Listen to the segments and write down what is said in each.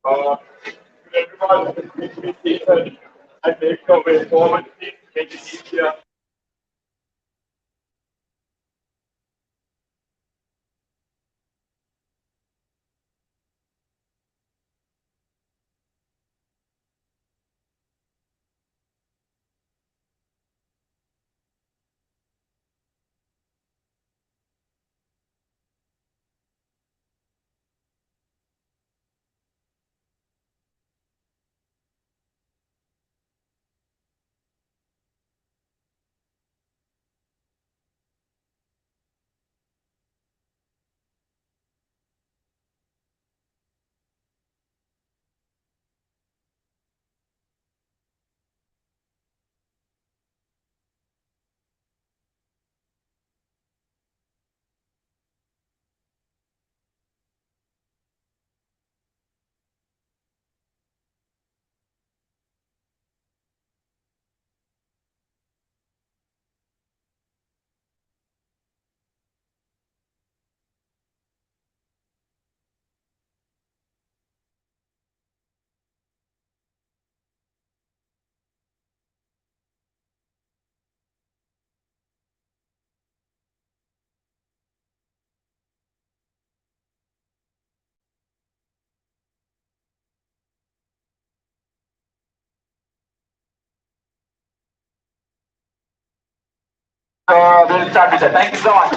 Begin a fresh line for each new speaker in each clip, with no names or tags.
Everyone is seated and make your way forward, make it easier. We'll start with that. Thank you so much.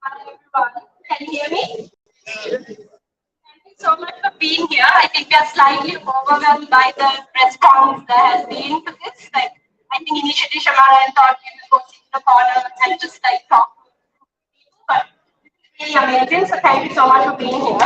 Hello everyone, can you hear me? Thank you so much for being here. I think we are slightly overwhelmed by the response there has been to this. Like, I think initially Shamara and thought we will go sit in the corner and just like talk. But it's really amazing. So thank you so much for being here.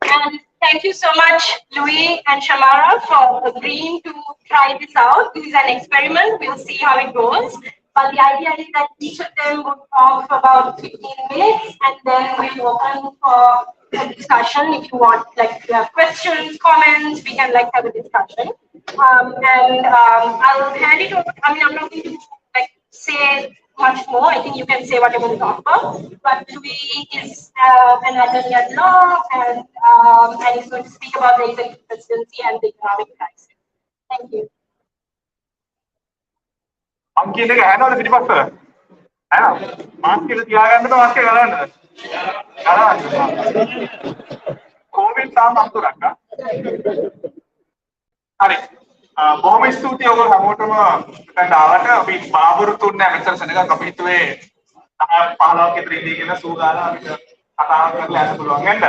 And thank you so much, Louis and Shamara, for agreeing to try this out. This is an experiment. We'll see how it goes. But the idea is that each of them would talk for about 15 minutes, and then we'll open for a discussion. If you want, like, if you have questions, comments, we can like have a discussion. I'll hand it over. I mean, I'm not going to like say much more. I think you can say whatever you talk about. But Louis is an attorney at law, and he's going to speak about the executive presidency and the economic crisis. Thank you.
I'm කියන එක ඇහෙනවද පිටිපස්ස? ඇහෙනවද? Mask එක තියාගන්නද mask එක ගලවන්නද? ගලවන්න. Covid තාම අතුරක් ආ. හරි. බොහොම ස්තුතියි ඔයගොල්ලෝ හැමෝටම මෙතනට ආවට. අපි බලාපොරොත්තු වෙන්නේ මෙතන සෙනගක් අපි හිතුවේ 10 15ක් විතර ඉඳීගෙන සූදානම් අපිට කතාවක් කරලා යන්න පුළුවන් නේද?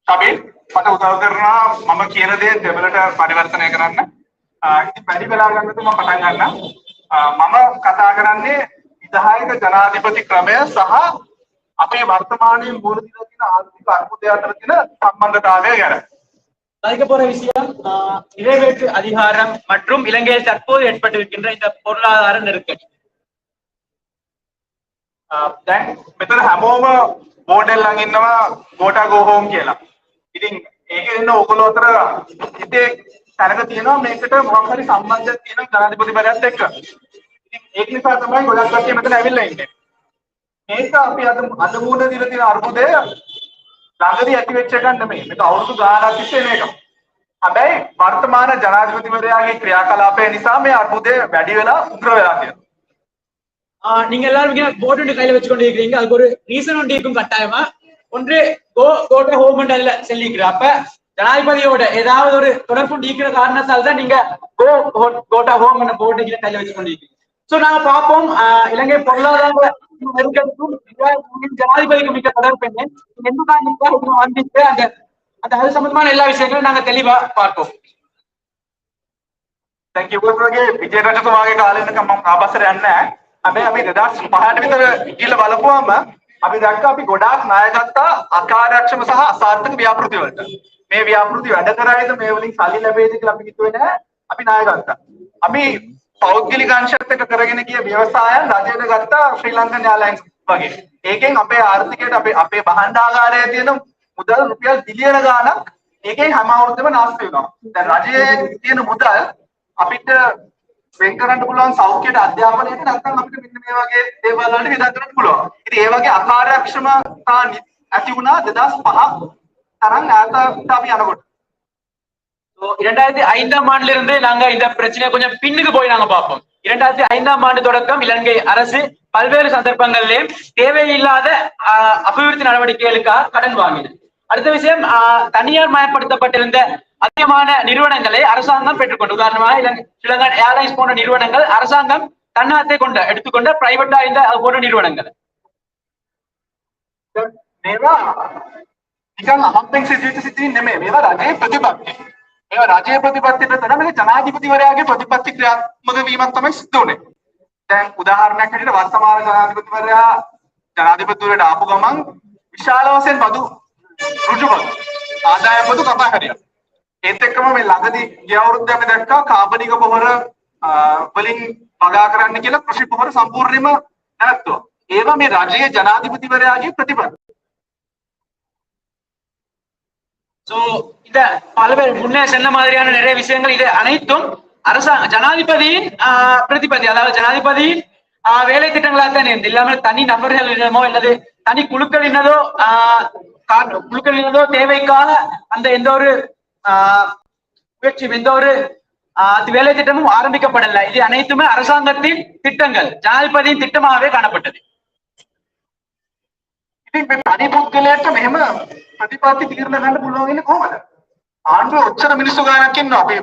අපි මට උදව් කරනවා මම කියන දේ දෙවලට පරිවර්තනය කරන්න. ඉතින් වැඩි වෙලා ගන්නකොට මම පටන් ගන්නම්. මම කතා කරන්නේ විධායක ජනාධිපති ක්‍රමය සහ අපේ වර්තමානයේ මුහුණ දීලා තියෙන ආර්ථික අර්බුදය අතර තියෙන සම්බන්ධතාවය ගැන.
அதிக போற விஷயம் நிறைவேற்று அதிகாரம் மற்றும் இலங்கையில் தற்போது ஏற்பட்டிருக்கின்ற இந்த பொருளாதார நெருக்கடி.
දැන් මෙතන හැමෝම බෝඩ් එක ළඟ ඉන්නවා ගෝටා ගෝ හෝම් කියලා. ඉතින් ඒකේ ඉන්න ඔයගොල්ලෝ අතර හිතේ තැනක තියෙනවා මේකට මොකක් හරි සම්බන්ධයක් තියෙනවා ජනාධිපතිවරයාත් එක්ක. ඉතින් ඒක නිසා තමයි ගොඩක් කට්ටිය මෙතන ඇවිල්ලා ඉන්නේ. මේක අපි අද මුහුණ දීලා තියෙන අර්බුදය ළඟදී ඇති වෙච්ච එකක් නෙමෙයි. මේක අවුරුදු ගානක් තිස්සේ මේක. හැබැයි වර්තමාන ජනාධිපතිවරයාගේ ක්‍රියාකලාපය නිසා මේ අර්බුදය වැඩි වෙලා උග්‍ර වෙලා තියෙනවා.
நீங்க எல்லாரும் போர்டு ஒன்று கையில வச்சு கொண்டு இருக்கிறீங்க. அதுக்கு ஒரு ரீசன் ஒன்று இருக்கும் கட்டாயமா. ஒன்று கோட்ட ஹோம் அதுல சொல்லிக்கிற அப்ப ஜனாதிபதியோட ஏதாவது ஒரு தொடர்பு நீக்கிற காரணத்தால் தான் நீங்க கோட்டா ஹோம் போர்டு கையில வச்சு கொண்டு இருக்கிறீங்க. சோ நாங்க பார்ப்போம் இலங்கை பொருளாதார நெருக்கடிக்கும் ஜனாதிபதிக்கும் மிக்க தொடர்பு என்ன எந்த வந்துட்டு அந்த அது சம்பந்தமான எல்லா விஷயங்களும் நாங்க தெளிவா பார்ப்போம்.
දැන් කිව්වොත් වගේ විජේ රජතුමාගේ කාලේ ඉඳන් මම ආපස්සට යන්නේ නැහැ. හැබැයි අපි 2005ට විතර ගිහිල්ලා බලපුවාම අපි දැක්කා අපි ගොඩාක් ණය ගත්තා අකාර්යක්ෂම සහ අසාර්ථක ව්‍යාපෘති වලට. මේ ව්‍යාපෘති වැඩ කරයිද මේ වලින් සල්ලි ලැබෙයිද කියලා අපි හිතුවේ නැහැ. අපි ණය ගත්තා. අපි පෞද්ගලික අංශයත් එක්ක කරගෙන ගිය ව්‍යවසායයන් රජයට ගත්තා ශ්‍රී ලංකන් එයාර්ලයින්ස් වගේ. ඒකෙන් අපේ ආර්ථිකයට අපේ භාණ්ඩාගාරයේ තියෙන මුදල් රුපියල් බිලියන ගාණක් ඒකෙන් හැම අවුරුද්දම නාස්ති වෙනවා. දැන් රජයේ තියෙන මුදල් අපිට වෙන් කරන්න පුළුවන් සෞඛ්‍යයට අධ්‍යාපනයට නැත්නම් අපිට මෙන්න මේ වගේ දේවල් වලට විදක් කරන්න පුළුවන්. ඉතින් ඒ වගේ අකාර්යක්ෂමතා ඇති වුණා 2005 තරම් ඈතට අපි යනකොට.
So 2005ஆம் ஆண்டுல இருந்து நாங்க இந்த பிரச்சனையை கொஞ்சம் பின்னுக்கு போய் நாங்க பார்ப்போம். 2005ஆம் ஆண்டு தொடக்கம் இலங்கை அரசு பல்வேறு சந்தர்ப்பங்களிலும் தேவையில்லாத அபிவிருத்தி நடவடிக்கைகளுக்காக கடன் வாங்கினது. அடுத்த விஷயம் தனியார் மயப்படுத்தப்பட்டிருந்த அதிகமான நிறுவனங்களை அரசாங்கம் பெற்றுக்கொண்டு உதாரணமாக ஸ்ரீலங்கன் ஏர்லைன்ஸ் போன்ற நிறுவனங்கள் அரசாங்கம் தன்னாத்தை எடுத்துக்கொண்ட பிரைவேட்டா இந்த போன்ற நிறுவனங்கள்
මේවා රජයේ ප්‍රතිපත්තියට වඩා මේ ජනාධිපතිවරයාගේ ප්‍රතිපත්ති ක්‍රියාත්මක වීමක් තමයි සිද්ධ වෙන්නේ. දැන් උදාහරණයක් හැටියට වර්තමාන ජනාධිපතිවරයා ජනාධිපතිවරයාට ආපු ගමන් විශාල වශයෙන් බදු රුජු බදු ආදායම් බදු කපා හැරියා. ඒත් එක්කම මේ ළඟදී ගිය අවුරුද්දේ අපි දැක්කා කාබනික පොහොර වලින් වගා කරන්න කියලා කෘෂි පොහොර සම්පූර්ණයෙන්ම නැවතුවා. ඒවා මේ රජයේ ජනාධිපතිවරයාගේ ප්‍රතිපත්ති.
சோ இந்த பல்வேறு முன்னே சொன்ன மாதிரியான நிறைய விஷயங்கள் இது அனைத்தும் அரசாங்க ஜனாதிபதியின் பிரதிபதி அதாவது ஜனாதிபதியின் வேலை திட்டங்களாக தான் இருந்து இல்லாமல் தனி நபர்களிடமோ அல்லது தனி குழுக்களினதோ தேவைக்காக அந்த எந்த ஒரு முயற்சியும் எந்த ஒரு வேலை திட்டமும் ஆரம்பிக்கப்படல. இது அனைத்துமே அரசாங்கத்தின் திட்டங்கள் ஜனாதிபதியின் திட்டமாகவே காணப்பட்டது.
තනි පුද්ගලයාට මෙහෙම ප්‍රතිපත්ති තීරණ ගන්න පුළුවන් වෙන්නේ කොහොමද? ආණ්ඩුව ඔච්චර මිනිස්සු ගානක් ඉන්නවා.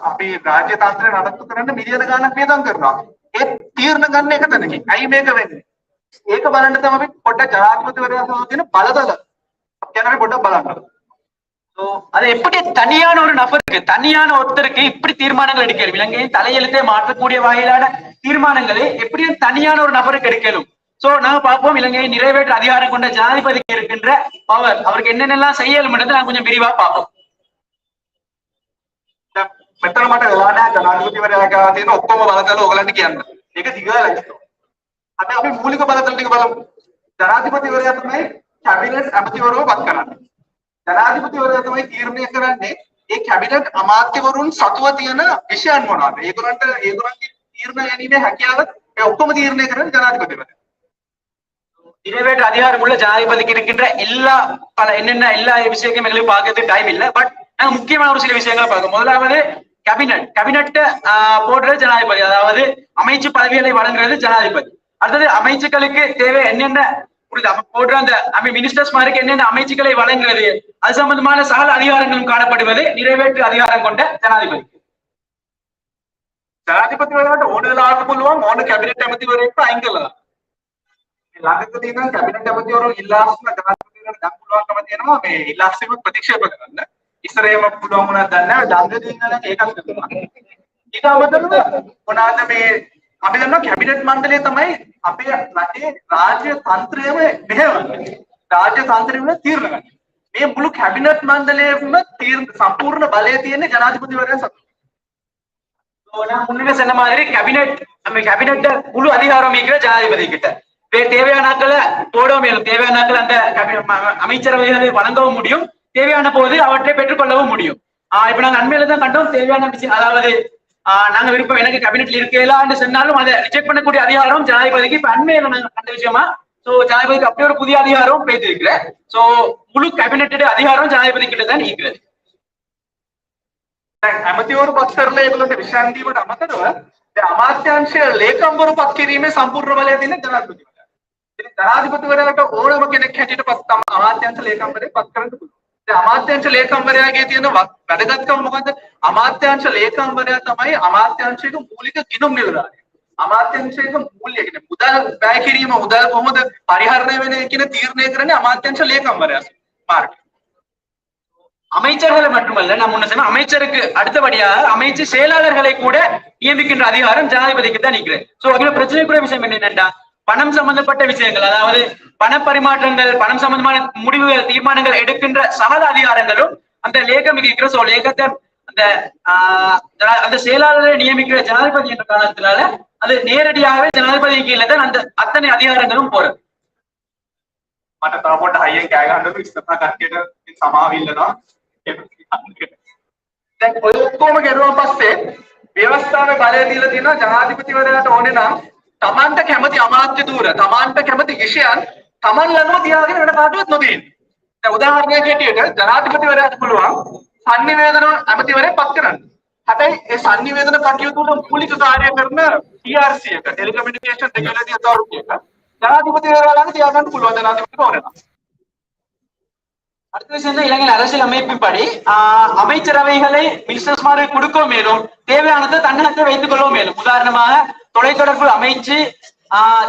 අපි රාජ්‍ය තාන්ත්‍රය නඩත්තු කරන්න මිලියන ගානක් වේදම් කරනවා. ඒ තීරණ ගන්න එක තැනකින්. ඇයි මේක වෙන්නේ? ඒක බලන්න තමයි අපි පොඩ්ඩක් ජනාධිපතිවරයා සමග තියෙන බලතල. අපි යනවා පොඩ්ඩක් බලන්න.
சோ அது எப்படி தனியான ஒரு நபருக்கு தனியான ஒருத்தருக்கு இப்படி தீர்மானங்கள் எடுக்கணும். இலங்கையின் தலையெழுத்தை மாற்றக்கூடிய வகையிலான தீர்மானங்களை எப்படி தனியான ஒரு நபருக்கு எடுக்கணும். சோ நாங்க பார்ப்போம் இலங்கையை நிறைவேற்ற அதிகாரம் கொண்ட ஜனாதிபதிக்கு இருக்கின்ற பவர் அவருக்கு என்னென்னலாம் செய்யலும் நாங்க கொஞ்சம் விரிவா பார்ப்போம்.
මෙතන මට වෙලා ජනාධිපතිවරයාගේ තියෙන ඔක්කොම බලතල ඔයගලන්ට කියන්න. ඒක දිගයි ලයිස්ට්. අපි මූලික බලතල ටික බලමු. ජනාධිපතිවරයා තමයි කැබිනට් ඇමතිවරයව පත් කරන්නේ. ජනාධිපතිවරයා තමයි තීරණය කරන්නේ ඒ කැබිනට් අමාත්‍යවරුන් සතුව තියෙන විෂයන් මොනවාද? ඒගොල්ලන්ගේ තීරණ ගැනීමේ හැකියාව ඒ ඔක්කොම තීරණය කරන්නේ ජනාධිපතිවරයා.
நிறைவேற்ற அதிகாரம் உள்ள ஜனாதிபதிக்கு இருக்கின்ற எல்லா விஷயங்களும் எங்களுக்கு பார்க்கறதுக்கு டைம் இல்லை. பட் நாங்க முக்கியமான ஒரு சில விஷயங்களை பார்க்கணும். முதலாவது கேபினட் போடுறது ஜனாதிபதி, அதாவது அமைச்சு பதவிகளை வழங்குறது ஜனாதிபதி. அடுத்தது அமைச்சுக்களுக்கு தேவை என்னென்ன போடுற அந்த மினிஸ்டர்ஸ் மாதிரி என்னென்ன அமைச்சுக்களை வழங்குறது அது சம்பந்தமான சகல அதிகாரங்களும் காணப்படுவது நிறைவேற்று அதிகாரம் கொண்ட ஜனாதிபதி.
ජනාධිපතිවරයාට ඕන වෙලාවට පුළුවන් ඕන කැබිනට් ඇමතිවරයෙක්ව අයින් කළා. ළඟදී නම් කැබිනට් ඇමතිවරු ඉල්ලාස්ම ජනාධිපතිවරයාට දැන් පුළුවන්කම තියෙනවා මේ ඉල්ලාස්ම ප්‍රතික්ෂේප කරන්න. ඉස්සරේම පුළුවන් වුණා දැන් නැහැ ළඟදී ඉඳලා ඒකත් කරනවා. ඊට අමතරව මොනවාද මේ අපි දන්නවා කැබිනට් මණ්ඩලය තමයි අපේ රටේ රාජ්‍ය තන්ත්‍රයම මෙහෙවන්නේ. රාජ්‍ය තන්ත්‍රයම තීරණ ගන්න. මේ මුළු කැබිනට් මණ්ඩලයේම සම්පූර්ණ බලය තියෙන ජනාධිපතිවරයා සතු.
நான் முன்னே சொன்ன மாதிரி கேபினெட் முழு அதிகாரம் இருக்கிற ஜனாதிபதி கிட்ட தேவையான நாட்களை போடவும் மேலும் தேவையான நாட்கள் அந்த அமைச்சரவைகளை வழங்கவும் முடியும், தேவையான போது அவற்றை பெற்றுக்கொள்ளவும் முடியும். இப்ப நாங்க அண்மையில தான் கண்டோம் தேவையான விஷயம், அதாவது நாங்க விருப்பம் எனக்கு கேபினெட்ல இருக்கலாம்னு சொன்னாலும் அதை ரிஜெக்ட் பண்ணக்கூடிய அதிகாரம் ஜனாதிபதிக்கு இப்ப அண்மையில நாங்க கண்ட விஷயமா. சோ ஜனாதிபதிக்கு அப்படி ஒரு புதிய அதிகாரம் பேசி இருக்கிற. சோ முழு கேபினெட் அதிகாரம் ஜனாதிபதி கிட்ட தான் இருக்கிறது.
ඇමතිවරු පත් කරලා ඒගොල්ලන්ට විශ්‍රාම දීමට අමතරව දැන් අමාත්‍යාංශ ලේකම්වරු පත් කිරීමේ සම්පූර්ණ බලය තියෙන ජනාධිපතිවරයා. ඉතින් ජනාධිපතිවරයාට ඕනම කෙනෙක් හැටියට පත් අමාත්‍යාංශ ලේකම්වරයෙක් පත් කරන්න පුළුවන්. දැන් අමාත්‍යාංශ ලේකම්වරයාගේ තියෙන වැදගත්කම මොකද්ද? අමාත්‍යාංශ ලේකම්වරයා තමයි අමාත්‍යාංශයේ මූලික ගිණුම් නිලධාරියා. අමාත්‍යාංශයේ මූල්‍ය කියන්නේ මුදල් වැය කිරීම, මුදල් කොහොමද පරිහරණය වෙන්නේ කියන තීරණය කරන්නේ අමාත්‍යාංශ ලේකම්වරයා මාර්ගය.
அமைச்சர்களை மட்டுமல்ல நான் முன்ன சொன்ன அமைச்சருக்கு அடுத்தபடியாக அமைச்சு செயலாளர்களை கூட நியமிக்கின்ற அதிகாரம் ஜனாதிபதிக்கு தான் நிற்கிறேன். சோ அதுல பிரச்சனைக்குரிய விஷயம் என்னன்னா பணம் சம்பந்தப்பட்ட விஷயங்கள், அதாவது பண பரிமாற்றங்கள், பணம் சம்பந்தமான முடிவுகள், தீர்மானங்கள் எடுக்கின்ற சகல அதிகாரங்களும் அந்த லேகம் இருக்கிற. சோ லேகத்தை அந்த செயலாளரை நியமிக்கிற ஜனாதிபதி என்ற காரணத்தினால அது நேரடியாகவே ஜனாதிபதி கீழே தான் அந்த அத்தனை அதிகாரங்களும் போறது.
මට තව පොඩ්ඩක් හයියෙන් කෑ ගන්නකොට ඉස්සරහ කට්ටියට සමාව ඉල්ලනවා. දැන් ඔය ඔක්කොම ගෙරුවන් පස්සේ ව්‍යවස්ථාවේ බලය දීලා තියෙනවා ජනාධිපතිවරයාට ඕනේ නම් තමන්ට කැමති අමාත්‍ය ධූර තමන්ට කැමති විෂයන් තමන් ළඟම තියාගෙන වෙන කාටවත් නොදෙන්න. දැන් උදාහරණයක් හැටියට ජනාධිපතිවරයාට පුළුවන් sannivedana ඇමතිවරයෙක් පත් කරන්න. හැබැයි ඒ sannivedana කටයුතු වල මූලික කාර්ය කරන TRC එක ටෙලිකමියුනිකේෂන් රෙගුලේටරි ඔතොරිටි එක ජනාධිපතිවරයා ළඟ තියාගන්න පුළුවන් ජනාධිපතිවරයාට ඕනේ නම්.
அடுத்த விஷயம் தான் இலங்கை அரசியல் அமைப்பின்படி அமைச்சரவைகளை மினிஸ்டர்ஸ்மாருக்கு கொடுக்கவும் மேலும் தேவையானதை தன்னகத்தை வைத்துக் கொள்ளவும் மேலும். உதாரணமாக தொலைத்தொடர்பு அமைச்சு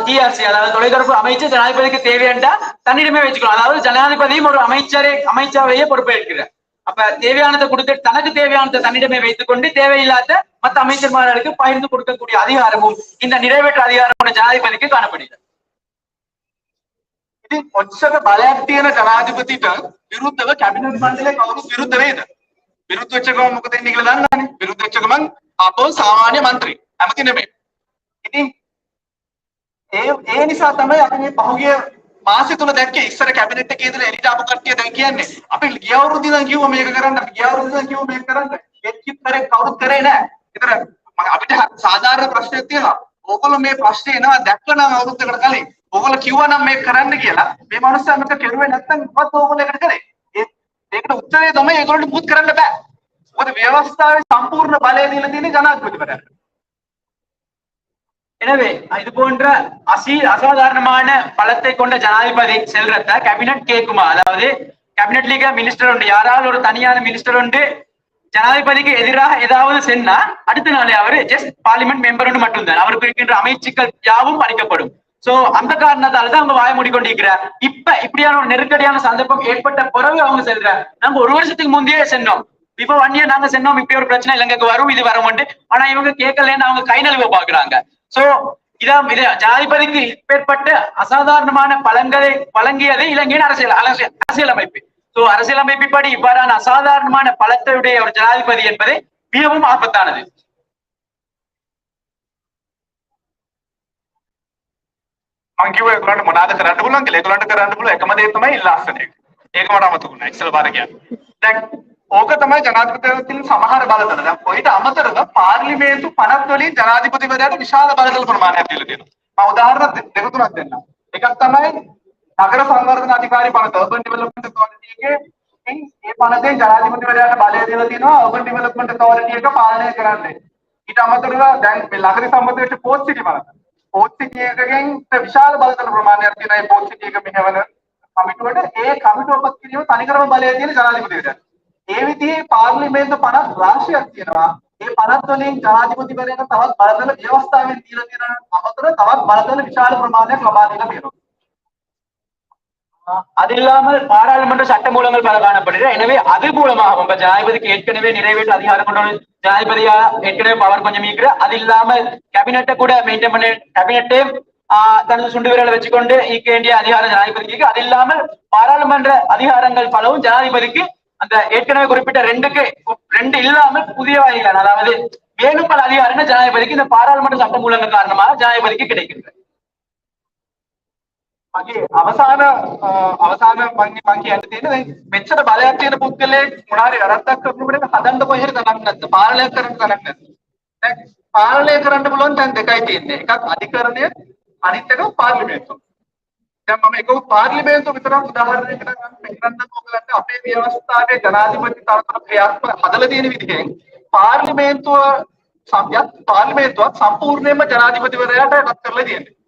டிஆர்சி அதாவது தொலைத்தொடர்பு அமைச்சு ஜனாதிபதிக்கு தேவையாண்டா தன்னிடமே வச்சுக்கலாம். அதாவது ஜனாதிபதியும் ஒரு அமைச்சரவையே பொறுப்பேற்கிறார். அப்ப தேவையானதை கொடுத்து தனக்கு தேவையானதை தன்னிடமே வைத்துக் கொண்டு தேவையில்லாத மற்ற அமைச்சர்மார்களுக்கு பகிர்ந்து கொடுக்கக்கூடிய அதிகாரமும் இந்த நிறைவேற்ற அதிகாரமும் ஜனாதிபதிக்கு காணப்படுகிறது.
ඉතින් ඔච්චර බලයක් තියෙන ජනාධිපතිට විරුද්ධව කැබිනට් මණ්ඩලයේ කවුරුත් විරුද්ධ වේද? විරුද්ධ වෙච්ච ගමන් මොකද වෙන්නේ කියලා දන්නවනේ. විරුද්ධ වෙච්ච ගමන් ආපහු සාමාන්‍ය മന്ത്രി ඇමති නෙමෙයි. ඉතින් ඒ නිසා තමයි අපි මේ පහුගිය මාසෙ තුල දැක්කේ ඉස්සර කැබිනට් එකේ ඉඳලා එළියට ආපු කට්ටිය දැන් කියන්නේ අපි ගිය අවුරුද්දේ ඉඳන් කිව්වා මේක කරන්න අපි ගිය අවුරුද්දේ ඉඳන් කිව්වා මේක කරන්න. ඒත් කිව්තරේ කවුරුත් කරේ නැහැ. ඒතර අපිට සාධාරණ ප්‍රශ්නයක් තියෙනවා. ඕගොල්ලෝ මේ ප්‍රශ්නේ එනවා දැක්කනම් අවුරුද්දකට කලින් ඕගොල්ලෝ කිව්වා නම් මේක කරන්න කියලා මේ මනුස්සයා මේක කෙරුවේ නැත්නම් මොකද ඕගොල්ලෝ එකට කරේ? ඒකට උත්තරේ තමයි ඒගොල්ලන්ට පුත් කරන්න බෑ. මොකද ව්‍යවස්ථාවේ සම්පූර්ණ බලය දීලා තියෙන්නේ ජනාධිපතිවරයාට.
எனவே இது போன்ற அசாதாரணமான பலத்தை கொண்ட ஜனாதிபதி செல்றத கேபினட் கேக்குமா? அதாவது கேபினட்ல மினிஸ்டர் உண்டு, யாராவது ஒரு தனியான மினிஸ்டர் உண்டு ஜனாதிபதிக்கு எதிராக ஏதாவது சென்னா அடுத்த நாளே அவர் ஜஸ்ட் பார்லிமெண்ட் மெம்பர் ஒன்று மட்டும்தான், அவருக்கு இருக்கின்ற அமைச்சுக்கள் யாவும் பறிக்கப்படும். சோ அந்த காரணத்தால தான் அவங்க வாய மூடிக்கொண்டிருக்கிறார். இப்ப இப்படியான ஒரு நெருக்கடியான சந்தர்ப்பம் ஏற்பட்ட பிறகு அவங்க செல்றார். நாங்க ஒரு வருஷத்துக்கு முந்தையே சென்னோம், இப்ப 1 year நாங்க சென்னோம், இப்படி ஒரு பிரச்சனை இலங்கைக்கு வரும், இது வரமாட்டு. ஆனா இவங்க கேட்கலன்னு அவங்க கை நழுவ பாக்குறாங்க. சோ இதான் இது ஜனாதிபதிக்கு ஏற்பட்ட அசாதாரணமான பலன்களை வழங்கியது இலங்கையின் அரசியலமைப்பு. சோ அரசியலமைப்புப்படி இவ்வாறான அசாதாரணமான பலத்தையுடைய ஒரு ஜனாதிபதி என்பது மிகவும் ஆபத்தானது.
මම කිව්වා ඒගොල්ලන්ට මොනවාද කරන්න පුළුවන් කියලා. ඒගොල්ලන්ට කරන්න පුළුවන් එකම දේ තමයි ඉල්ලාසන එක. ඒක මට අමතක වුණා ඉස්සෙල්ලා පාර කියන්නේ. දැන් ඕක තමයි ජනාධිපතිවරයාට තියෙන සමහර බලතල. දැන් ඔයිට අමතරව පාර්ලිමේන්තු 50 වලින් ජනාධිපතිවරයාට විශාල බලතල ප්‍රමාණයක් දීලා තියෙනවා. මම උදාහරණ දෙක තුනක් දෙන්නම්. එකක් තමයි නගර සංවර්ධන අධිකාරී පනත urban development authority එකේ මේ පනතෙන් ජනාධිපතිවරයාට බලය දීලා තියෙනවා urban development authority එක පාලනය කරන්න. ඊට අමතරව දැන් මේ ළඟදී සම්මත වෙච්ච පෝස්ට් සිටි පනත. පෝස්ට් සිටි එකකින් විශාල බලතල ප්‍රමාණයක් තියෙනවා. මේ පෝස්ට් සිටි එක මෙහෙවන කමිටුවට ඒ කමිටුව පත් කිරීම තනිකරම බලය තියෙන ජනාධිපතිවරයාට. ඒ විදිහේ පාර්ලිමේන්තු 50 රාශියක් තියෙනවා. ඒ 50 වලින් ජනාධිපතිවරයාට තවත් බලතල ව්‍යවස්ථාවෙන් දීලා තියෙන අමතර තවත් බලතල විශාල ප්‍රමාණයක් ලබා දීලා තියෙනවා.
அது இல்லாமல் பாராளுமன்ற சட்டமூலங்கள் பல காணப்படுகிற. எனவே அது மூலமாக ஜனாதிபதிக்கு ஏற்கனவே நிறைவேற்ற அதிகாரம் கொண்ட ஜனாதிபதியா ஏற்கனவே பவர் கொஞ்சம் இருக்கிற. அது இல்லாமல் கேபினெட்டை கூட மெயின்டைன் பண்ண கேபினெட்டே தனது சுண்டு விரலை வச்சுக்கொண்டு ஈக்க வேண்டிய அதிகாரம் ஜனாதிபதிக்கு. அது இல்லாமல் பாராளுமன்ற அதிகாரங்கள் பலவும் ஜனாதிபதிக்கு அந்த ஏற்கனவே குறிப்பிட்ட ரெண்டு இல்லாமல் புதிய அதிகாரம், அதாவது மேலும் பல அதிகாரங்கள் ஜனாதிபதிக்கு இந்த பாராளுமன்ற சட்டமூலங்கள் காரணமாக ஜனாதிபதிக்கு கிடைக்கின்றன.
මගේ අවසාන මං කියන්න තියෙන්නේ මෙච්චර බලයක් තියෙන පුද්ගලයෙක් මොනාරි වැරද්දක් කරනකොට ඒක හදන්න කොහෙද ගණන් නැද්ද? පාලනය කරන්න ගණන් නැද්ද? දැන් පාලනය කරන්න පුළුවන් තැන් දෙකයි තියෙන්නේ. එකක් අධිකරණය, අනිත් එක පාර්ලිමේන්තුව. දැන් මම ඒක පාර්ලිමේන්තුව විතරක් උදාහරණයකට ගන්න ඕගලන්ට අපේ ව්‍යවස්ථාවේ ජනාධිපති තරතර ක්‍රියාත්මක හදලා තියෙන විදිහෙන් පාර්ලිමේන්තුව සම්පූර්ණයෙන්ම ජනාධිපතිවරයාට රත් කරලා තියෙනවා.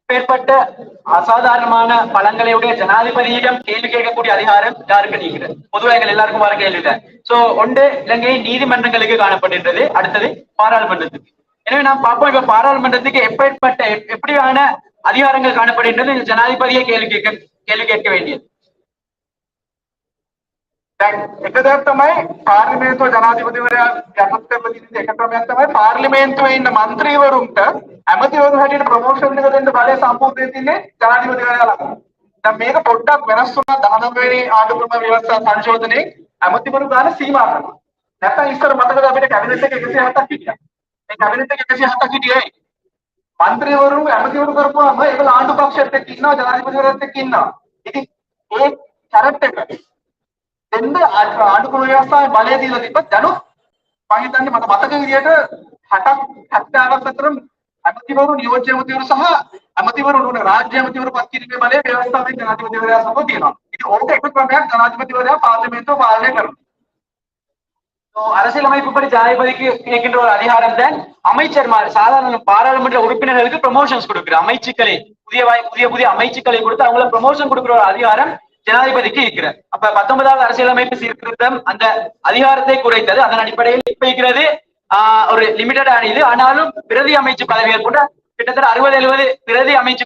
ஏற்பட்ட அசாதாரணமான பலங்களையுடைய ஜனாதிபதியிடம் கேள்வி கேட்கக்கூடிய அதிகாரம் யாருக்கு நீக்கிறது? பொதுவாக எங்கள் எல்லாருக்கும் வர கேள்விதான். சோ ஒன்று இலங்கை நீதிமன்றங்களுக்கு காணப்படுகின்றது, அடுத்தது பாராளுமன்றத்துக்கு. எனவே நாம் பார்ப்போம், இப்ப பாராளுமன்றத்துக்கு எப்படியான அதிகாரங்கள் காணப்படுகின்றது? ஜனாதிபதியை கேள்வி கேட்க வேண்டியது.
දැන් එක දෙයක් තමයි පාර්ලිමේන්තුව ජනාධිපතිවරයා යටත් කරලා තියෙන එක ක්‍රමයක් තමයි පාර්ලිමේන්තුවේ ඉන්න മന്ത്രിවරුන්ට ඇමතිවරු හැටියට ප්‍රොමෝෂන් එක දෙන්න බලය සම්පූර්ණයෙන් තින්නේ ජනාධිපතිවරයා ළඟ. දැන් මේක පොඩ්ඩක් වෙනස් වුණා 19 වෙනි ආණ්ඩුක්‍රම ව්‍යවස්ථා සංශෝධනයේ ඇමතිවරු ගන්න සීමා කරනවා. නැත්නම් ඉස්සර මතකද අපිට කැබිනට් එක 107ක් හිටියා. මේ කැබිනට් එක 107ක් හිටියයි. മന്ത്രിවරු ඇමතිවරු කරපුවාම ඒගොල්ලෝ ආණ්ඩු පක්ෂයත් එක්ක ඉන්නවා, ජනාධිපතිවරයාත් එක්ක ඉන්නවා. ඉතින් ඒ කැරක්ටර් එක දෙන්න ආණ්ඩුක්‍රම ව්‍යවස්ථාවේ බලය දීලා තිබ්බත් දැනුත් මම හිතන්නේ මට මතක විදියට 60ක් 70ක් අතර ඇමතිවරු නියෝජ්‍ය ඇමතිවරු සහ ඇමතිවරු නුන රාජ්‍ය ඇමතිවරු පත් කිරීමේ බලය ව්‍යවස්ථාවේ ජනාධිපතිවරයා සමග තියෙනවා. ඉතින් ඕක එක ක්‍රමයක් ජනාධිපතිවරයා පාර්ලිමේන්තුව පාලනය කරනවා.
அரசியலமைப்புப்படி ஜனாதிபதிக்கு இருக்கின்ற ஒரு அதிகாரம் தான் அமைச்சர்மார் சாதாரண பாராளுமன்ற உறுப்பினர்களுக்கு ப்ரமோஷன்ஸ் கொடுக்குற அமைச்சுக்களை புதிய அமைச்சுக்களை கொடுத்து அவங்கள ப்ரமோஷன் கொடுக்குற ஒரு அதிகாரம் ஜனாதிபதிக்கு இருக்கிற. அப்ப 19வது அரசியலமைப்பு சீர்திருத்தம் அந்த அதிகாரத்தை குறைத்தது. அதன் அடிப்படையில் இப்ப இருக்கிறது ஒரு லிமிட்டடான இது. ஆனாலும் பிரதி அமைச்சு பதவிகள் கூட கிட்டத்தட்ட 60-70 பிரதி அமைச்சு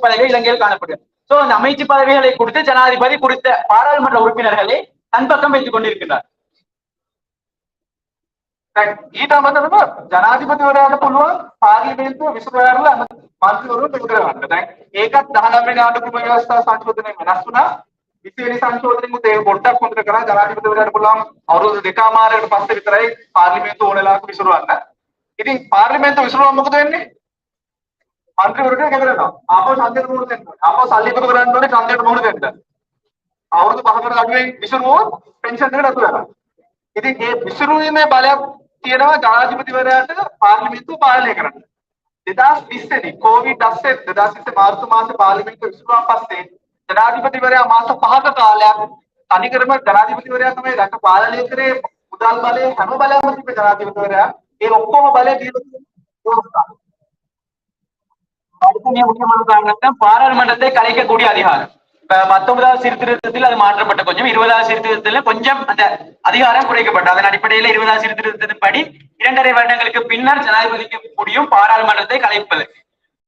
பதவிகள் இலங்கையில் காணப்படுது. சோ அந்த அமைச்சு பதவிகளை கொடுத்து ஜனாதிபதி குறித்த பாராளுமன்ற உறுப்பினர்களை தன் பக்கம் வைத்துக் கொண்டிருக்கிறார்.
ඊට අමතරව ජනාධිපතිවරයාට පුළුවන් පාර්ලිමේන්තුව විසඳාරලා මන්ත්‍රීවරුන් එකතු කරගන්න. දැන් ඒකත් 19 වෙනි ආණ්ඩුක්‍රම ව්‍යවස්ථා සංශෝධනය වෙනස් වුණා. 20 වෙනි සංශෝධනයෙත් ඒක පොඩ්ඩක් හොඳට කරා. ජනාධිපතිවරයාට පුළුවන් අවුරුදු දෙකමාරකට පස්සේ විතරයි පාර්ලිමේන්තුව ඕනෙලාක විසඳවන්න. ඉතින් පාර්ලිමේන්තුව විසඳුවම මොකද වෙන්නේ? මන්ත්‍රීවරුන්ට ගෙදරනවා. ආපහු ඡන්දයට මුහුණ දෙන්න. ආපහු සල්ලි එකතු කරන්න ඕනේ ඡන්දයට මුහුණ දෙන්න. අවුරුදු 5කට අඩුවෙන් විසඳුවොත් පෙන්ෂන් එකට අතු වෙනවා. ඉතින් මේ විසඳුීමේ බලයක් තියෙනවා ජනාධිපතිවරයාට පාර්ලිමේන්තුව පාලනය කරන්න. 2020 දී කොවිඩ් 2020 මාර්තු මාසේ පාර්ලිමේන්තුව විසඳුවාන් පස්සේ ජනාධිපතිවරයා මාස 5ක කාලයක් තනිකරම ජනාධිපතිවරයා තමයි රට පාලනය කරේ. මුදල් බලය හැම බලයක්ම තිබ්බ ජනාධිපතිවරයා ඒ ඔක්කොම බලය දීලා
முக்கியமான காரணம் பாராளுமன்றத்தை கலைக்கக்கூடிய அதிகாரம். 19வது சீர்திருத்தத்தில் அது மாற்றப்பட்ட கொஞ்சம் 20வது சீர்திருத்தத்தில் கொஞ்சம் அந்த அதிகாரம் குறைக்கப்பட்டது. அதன் அடிப்படையில் 20வது சீர்திருத்தத்தின் படி 2.5 வருடங்களுக்கு பின்னர் ஜனாதிபதிக்கு முடியும் பாராளுமன்றத்தை கலைப்பது.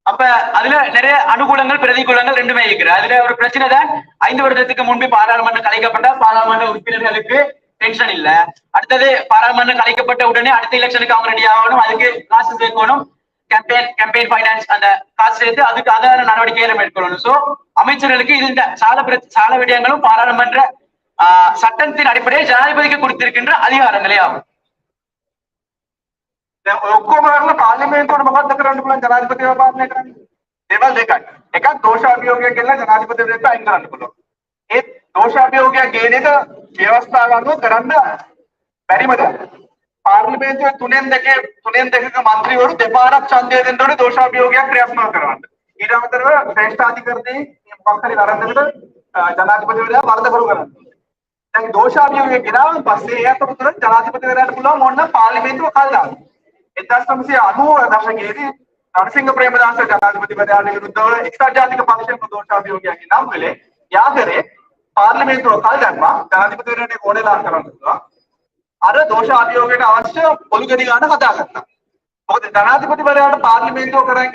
அப்ப அதுல நிறைய அனுகூலங்கள் பிரதிகூலங்கள் ரெண்டுமே இருக்கிறது. அதுல ஒரு பிரச்சனை தான் 5 வருடத்துக்கு முன்பு பாராளுமன்றம் கலைக்கப்பட்ட பாராளுமன்ற உறுப்பினர்களுக்கு பென்ஷன் இல்ல. அடுத்தது பாராளுமன்றம் கலைக்கப்பட்ட உடனே அடுத்த எலெக்ஷனுக்கு அவங்க ரெடி ஆகணும், அதுக்கு காசு சேர்க்கணும், கேம்பெயின் ஃபைனான்ஸ் அந்த காசு சேர்த்து அதுக்கு ஆதார நடவடிக்கைகளை மேற்கொள்ளணும். சோ அமைச்சர்களுக்கு இது இந்த சால விடயங்களும் பாராளுமன்ற சட்டத்தின் அடிப்படையில் ஜனாதிபதிக்கு கொடுத்திருக்கின்ற அதிகாரங்களே ஆகும்.
ඔක්කොම කරලා පාර්ලිමේන්තුවට මොකක්ද කරන්න පුළුවන් ජනාධිපතිව පාලනය කරන්න? දේවල් දෙකක්. එකක් දෝෂාභියෝගයක් ගෙනලා ජනාධිපතිවරයාට අයින් කරන්න පුළුවන්. ඒ දෝෂාභියෝගයක් ගේන එක ව්‍යවස්ථාව අනුව කරන්න බැරිමද? පාර්ලිමේන්තුවේ 3න් 2ක මන්ත්‍රීවරු දෙපාරක් ඡන්දය දෙන්න ඕනේ දෝෂාභියෝගයක් ක්‍රියාත්මක කරවන්න. ඊට අමතරව ශ්‍රේෂ්ඨාධිකරණයේ මොකක් හරි වරද්දකට ජනාධිපතිවරයා වරදකරු කරන්න. දැන් දෝෂාභියෝගයක් ගෙනාවන් පස්සේ ඒ අතරතුර ජනාධිපතිවරයාට පුළුවන් ඕන පාර්ලිමේන්තුව කල් දාන්න. 1990 දශකයේදී නරසිංහ ප්‍රේමදාස ජනාධිපතිවරයාට විරුද්ධව එක්සත් ජාතික පක්ෂයෙන් දෝෂාභියෝගයක් නම් වෙලේ යාගරේ පාර්ලිමේන්තුව කල් දැම්මා ජනාධිපතිවරයාට ඕනෙලා කරන්න පුළුවන්. අර දෝෂාභියෝගයට අවශ්‍ය පොලු ගෙඩි ගන්න හදාගත්තා. මොකද ජනාධිපතිවරයාට පාර්ලිමේන්තුව කරන්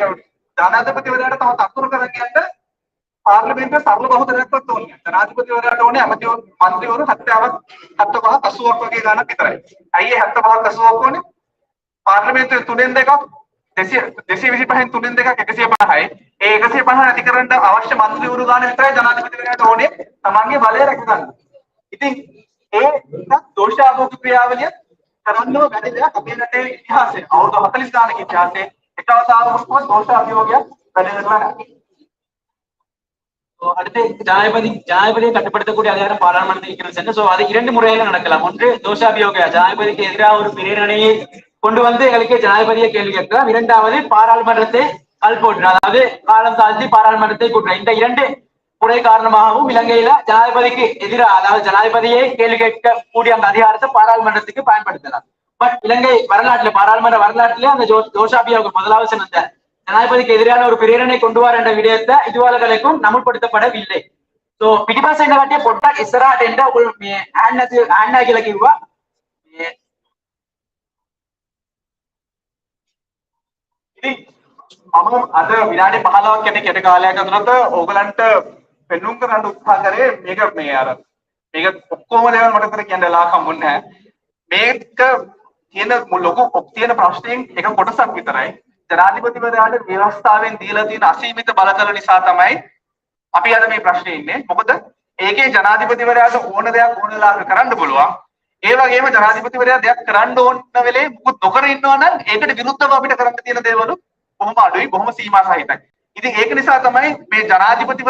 ජනාධිපතිවරයාට තව තත්පුරු කරන් යන්න පාර්ලිමේන්තුවේ සරල බහුතරයක්වත් ඕනේ. ජනාධිපතිවරයාට ඕනේ ඇමතිවරු මන්ත්‍රීවරු 75ක් 80ක් වගේ ගණනක් විතරයි. ඇයි ඒ 75ක් 80ක් ඕනේ? පාර්ලිමේන්තුවේ 3න් 2ක් 225න් 3න් 2ක් 150යි. ඒ 150 නැති කරන්න අවශ්‍ය මන්ත්‍රීවරු ගන්න විතරයි ජනාධිපතිවරයාට ඕනේ තමන්ගේ බලය රැක ගන්න. ඉතින් ඒ දෝෂාභෝග ක්‍රියාවලිය කරන්නව බැරි දෙයක් අපේ රටේ ඉතිහාසයේ අවුරුදු 40 ගානක ඉතිහාසයේ එකවතාවකවත් දෝෂාභියෝගයක් වැඩිරලා නැහැ.
அடுத்து ஜனாதிபதியை கட்டுப்படுத்தக்கூடிய அதிகாரம் பாராளுமன்றத்தில் இருக்கிறது. சோ அது 2 முறையில் நடக்கலாம். ஒன்று தோஷாபியோக ஜனாதிபதிக்கு எதிராக ஒரு பிரேரணையை கொண்டு வந்து எங்களுக்கு ஜனாதிபதியை கேள்வி கேட்கலாம். 2வது பாராளுமன்றத்தை கல் போட்டு அதாவது காலம் தாழ்த்தி பாராளுமன்றத்தை கூட்டுற இந்த 2 முறை காரணமாகவும் இலங்கையில ஜனாதிபதிக்கு எதிராக அதாவது ஜனாதிபதியை கேள்வி கேட்கக்கூடிய அந்த அதிகாரத்தை பாராளுமன்றத்துக்கு பயன்படுத்தலாம். பட் இலங்கை வரலாற்றுல பாராளுமன்ற வரலாற்றிலே அந்த தோஷாபியோகம் முதலாவது சொன்ன ஜனாதிபதிக்கு எதிரான ஒரு பிரேரணை கொண்டு வர என்ற விடயத்தை இதுவாளர்களுக்கும் நமுல்படுத்தப்படவில்லை. சோ පිටිපස්ස ඉන්න කට්ටිය පොඩ්ඩක් ඉස්සරහට එන්න ඔයගොල්ලෝ මේ ආන්න කියලා කිව්වා.
ඉතින් මම අද විනාඩි 15ක් යන කෙටි කාලයක් අතරත ඕගලන්ට පෙන්නුම් කරන්න උත්සාහ කරේ මේක මේක ඔක්කොම දේවල් මට කර කියන්න වෙලාවක් හම්බුන්නේ නැහැ. මේක තියෙන ලොකු තියෙන ප්‍රශ්නයෙන් එක කොටසක් විතරයි. ජනාධිපතිවරයාට ව්‍යවස්ථාවෙන් දීලා තියෙන අසීමිත බලතල නිසා තමයි අපි අද මේ ප්‍රශ්නේ ඉන්නේ. මොකද ඒකේ ජනාධිපතිවරයාට ඕන දෙයක් ඕන වෙලාවක කරන්න පුළුවන්. ඒ වගේම ජනාධිපතිවරයා දෙයක් කරන්න ඕන වෙලේ මුකුත් නොකර ඉන්නවා නම් ඒකට විරුද්ධව අපිට කරන්න තියෙන දේවල් බොහොම අඩුයි, බොහොම සීමා සහිතයි. ඉතින් ඒක නිසා තමයි මේ ජනාධිපති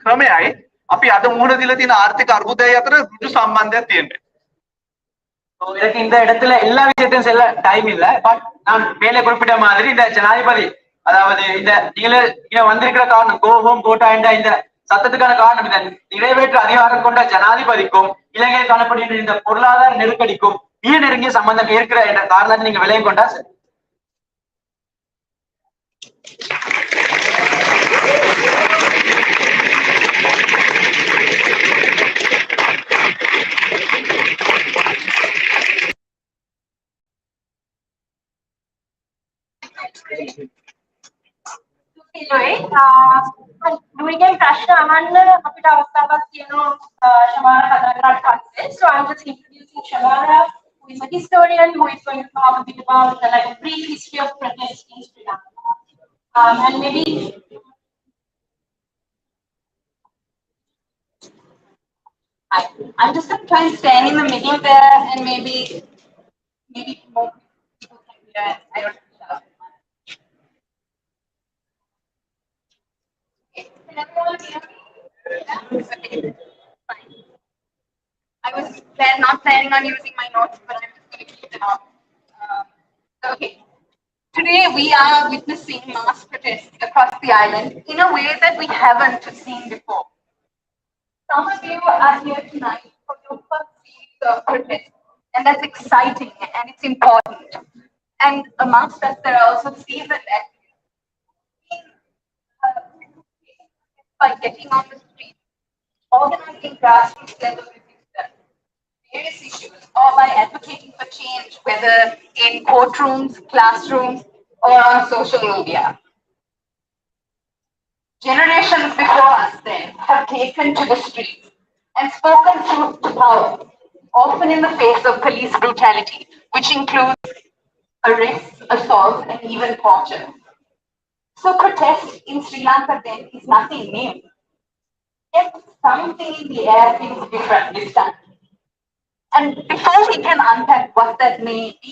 ක්‍රමයයි අපි අද මුහුණ දීලා තියෙන ආර්ථික අර්බුදය අතර ඍජු සම්බන්ධයක් තියෙනවා.
எனக்கு இந்த இடத்துல எல்லா விஷயத்தையும் செல்ல டைம் இல்ல. பட் நான் மேலே குறிப்பிட்ட மாதிரி இந்த ஜனாதிபதி அதாவது இந்த நீங்களே இங்க வந்திருக்கிற காரணம் கோ ஹோம் கோட்டா என்ற இந்த சத்தத்துக்கான காரணம் இந்த நிறைவேற்று அதிகாரம் கொண்ட ஜனாதிபதிக்கும் இலங்கையில் காணப்படுகின்ற இந்த பொருளாதார நெருக்கடிக்கும் மிக நெருங்கிய சம்பந்தம் இருக்கிற என்ற காரணத்தை நீங்க விலையும் கொண்டா சரி.
Louis ප්‍රශ්න අහන්න අපිට අවස්ථාවක් තියෙනවා Shamara කතා කරාට පස්සේ. So I'm just introducing Shamara, who is a historian, who is going to talk a bit about like a brief history of protest in Sri Lanka. And maybe
I'm just going to try and stand in the middle there, and maybe more people can hear. I don't know. Can everyone hear me? Okay, fine. I was not planning on using my notes, but I'm just going to keep them up. Okay. Today we are witnessing mass protests across the island in a way that we haven't seen before. Some of you are here tonight for your first series of protests, and that's exciting and it's important. And amongst us, there are also seasoned activists by getting on the street, organizing grassroots level resistance, various issues, or by advocating for change, whether in courtrooms, classrooms, or on social media. Generations before us then have taken to the streets and spoken truth to power, often in the face of police brutality, which includes arrests, assaults, and even torture. So protest in Sri Lanka then is nothing new. Yet something in the air feels different this time. And before we can unpack what that may be,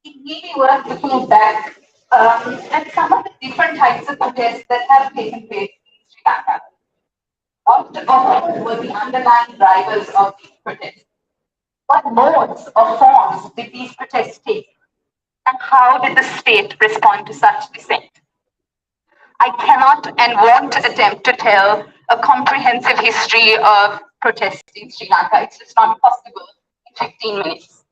it may be worth looking back at some of the different types of protests that have taken place in Sri Lanka. What were the underlying drivers of these protests? What modes or forms did these protests take? And how did the state respond to such dissent? I cannot and won't attempt to tell a comprehensive history of protests in Sri Lanka. It's just not possible in 15 minutes.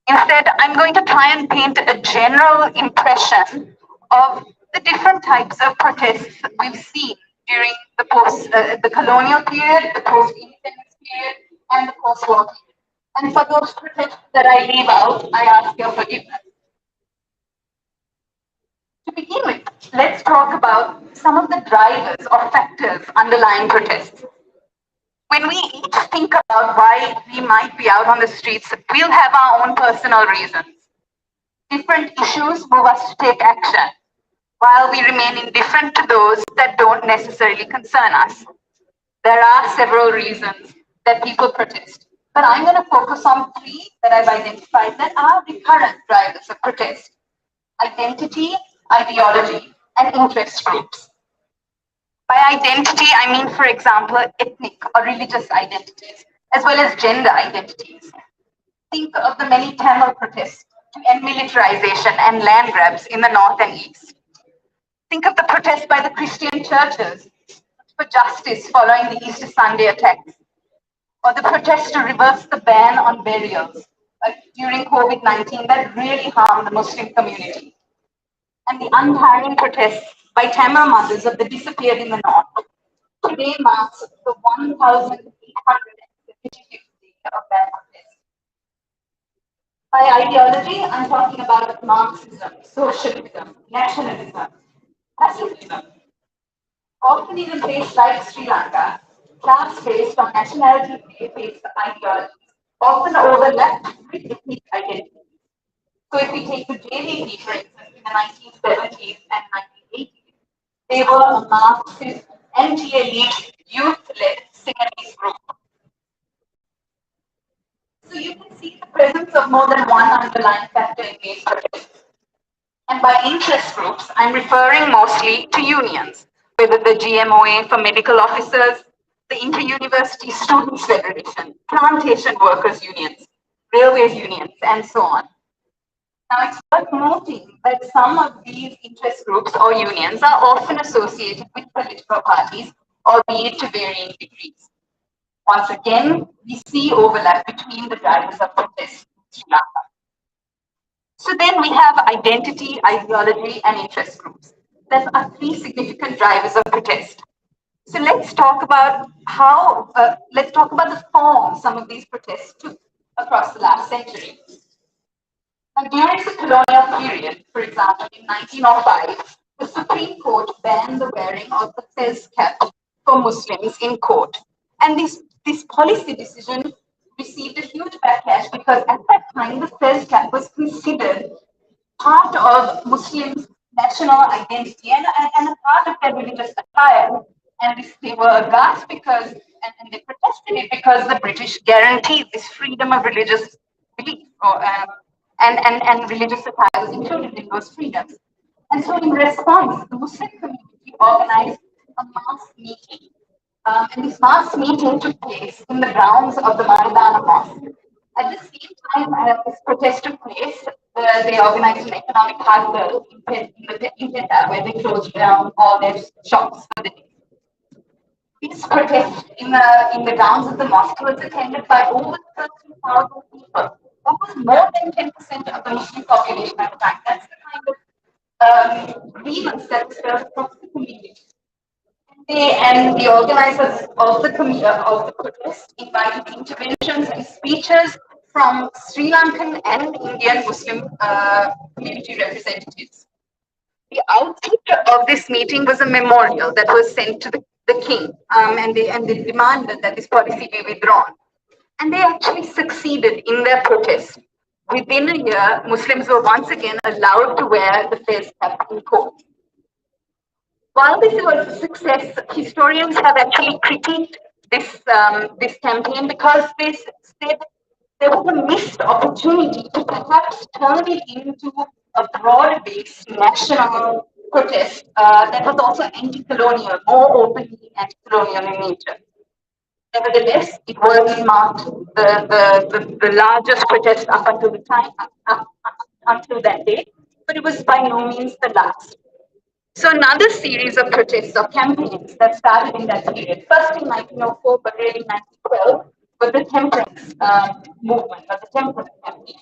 Instead, I'm going to try and paint a general impression of the different types of protests we've seen during the colonial period, the post-independence period, and the post-war period. And for those protests that I leave out, I ask your forgiveness. To begin with, let's talk about some of the drivers or factors underlying protests. When we each think about why we might be out on the streets, we'll have our own personal reasons. Different issues move us to take action, while we remain indifferent to those that don't necessarily concern us. There are several reasons that people protest, but I'm going to focus on three that I've identified that are recurrent drivers of protest: identity, ideology, and interest groups. By identity, I mean, for example, ethnic or religious identities, as well as gender identities. Think of the many Tamil protests to end militarization and land grabs in the north and east. Think of the protests by the Christian churches for justice following the Easter Sunday attacks, or the protest to reverse the ban on burials during COVID-19 that really harmed the Muslim community. And the untiring protests by Tamil mothers of the disappeared in the north. Today marks the 1,875th day of that protest. By ideology, I'm talking about Marxism, socialism, nationalism, pacifism. Often in a place like Sri Lanka, class-based or nationality-based ideologies often overlap with ethnic identities. So if we take the JVP, for instance, in the 1970s and 1980s, they were a Marxist, anti-elite, youth-led Sinhalese group. So you can see the presence of more than one underlying factor in these protests. And by interest groups, I'm referring mostly to unions, whether the GMOA for medical officers, the Inter-University Students' Federation, plantation workers' unions, railways unions, and so on. Now, it's worth noting that some of these interest groups or unions are often associated with political parties, albeit to varying degrees. Once again, we see overlap between the drivers of protest in Sri Lanka. So then we have identity, ideology, and interest groups. There are three significant drivers of protest. So let's talk about the form some of these protests took across the last century. Now, during the colonial period, for example, in 1905, the Supreme Court banned the wearing of the fez cap for Muslims in court. And this policy decision received a huge backlash because at that time the fez cap was considered part of Muslims' national identity and a part of their religious attire. And they were aghast because, and they protested it because the British guaranteed this freedom of religious belief, and religious attire was included in those freedoms. And so, in response, the Muslim community organized a mass meeting. And this mass meeting took place in the grounds of the Maradana Mosque. At the same time this protest took place, they organized an economic hardware in Jeddah, where they closed down all their shops for the day. This protest in the grounds of the mosque was attended by over 30,000 people. That was more than 10% of the Muslim population at the time. That's the kind of grievance that was felt across the community. And the organizers of the protest invited interventions and speeches from Sri Lankan and Indian Muslim community representatives. The output of this meeting was a memorial that was sent to the king, and they demanded that this policy be withdrawn. And they actually succeeded in their protest. Within a year, Muslims were once again allowed to wear the fez cap in court. While this was a success, historians have actually critiqued this campaign because they said there was a missed opportunity to perhaps turn it into a broad-based national protest that was also anti-colonial, more openly anti-colonial in nature. Nevertheless, it was marked the largest protest up until the time until that day, but it was by no means the last. So another series of protests or campaigns that started in that period, first in 1904, but really in 1912, was the temperance movement, or the temperance campaign.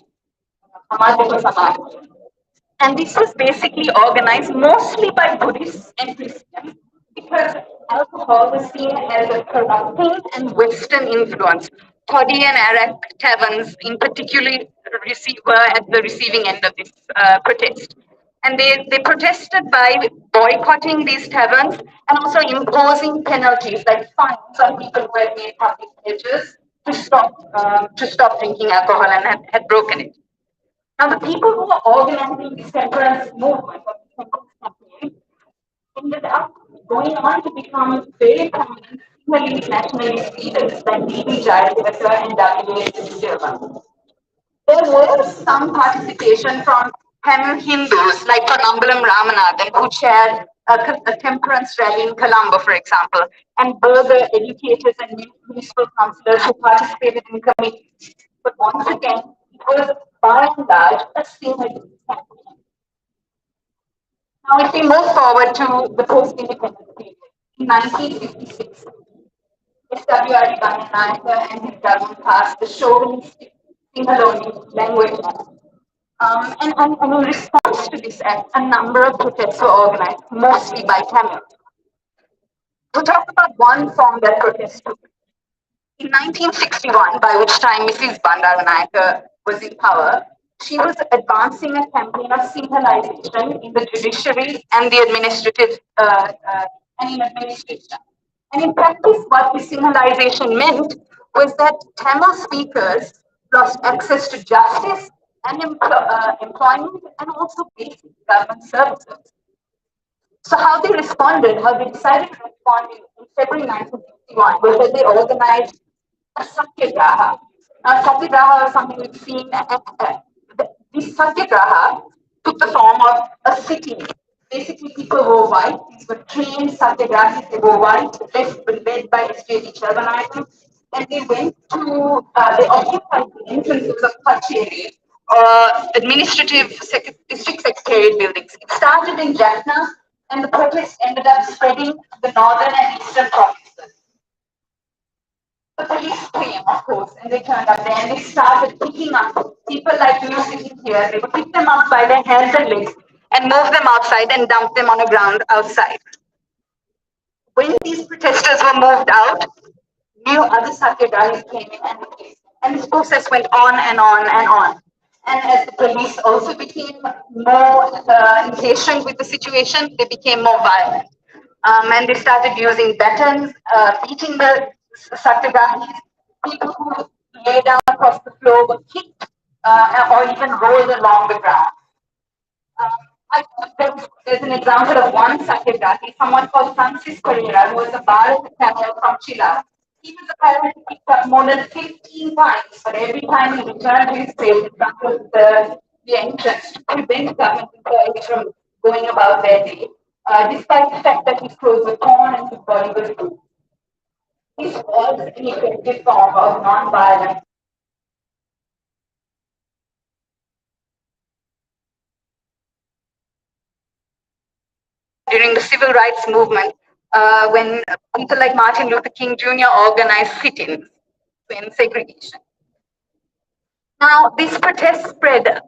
And this was basically organized mostly by Buddhists and Christians because alcohol was seen as a corrupting and Western influence. Toddy and Arak taverns in particular were at the receiving end of this protest. And they protested by boycotting these taverns and also imposing penalties like fines on people who had made public pledges to stop drinking alcohol and had broken it. Now, the people who were organizing this temperance movement or the temperance campaign ended up going on to become very prominent nationalist leaders like D.B. Jayadevata and W.H. Silva. There was some participation from Tamil Hindus like Pannambalam Ramanathan, who chaired a temperance rally in Colombo, for example, and burger educators and municipal councillors who participated in committees. But once again, it was by and large a single campaign. Now, if we move forward to the post-independence period, in 1956, S.W.R.D. Bandanayake and his government passed the chauvinistic Sinhalese language act. And in response to this act, a number of protests were organized, mostly by Tamils. We'll talk about one form that protest took. In 1961, by which time Mrs. Bandanayake was in power, she was advancing a campaign of Sinhalization in the judiciary and the administrative and in administration. And in practice, what this Sinhalization meant was that Tamil speakers lost access to justice and employment and also basic government services. So how they responded, how they decided to respond in February 1961 was that they organized a satyagraha. Now, satyagraha is something we've seen. This satyagraha took the form of a sitting Basically, people wore white. These were trained satyagrahis. They wore white, led by SJD Chalvanayakam. And they went to, they occupied the entrances of Kacheri, district secretariat buildings. It started in Jaffna, and the protest ended up spreading to the northern and eastern provinces. The police came, of course, and they turned up there and they started picking up people like you sitting here. They would pick them up by their hands and legs and move them outside and dump them on the ground outside. When these protesters were moved out, new other satyagrahis came in and this process went on and on and on. And as the police also became more impatient with the situation, they became more violent. And they started using batons, beating the satyagrahis. People who lay down across the floor were kicked or even rolled along the ground. There's an example of one satyagrahi, someone called Francis Pereira, who was a Bharat Tamil from Chile. He was apparently picked up more than 15 times, but every time he returned to his place in front of the entrance to prevent government employees from going about their day, despite the fact that his clothes were torn and his body was bruised. This was an effective form of non-violent during the civil rights movement, when people like Martin Luther King Jr. organized sit-ins to end segregation. Now, this protest spread,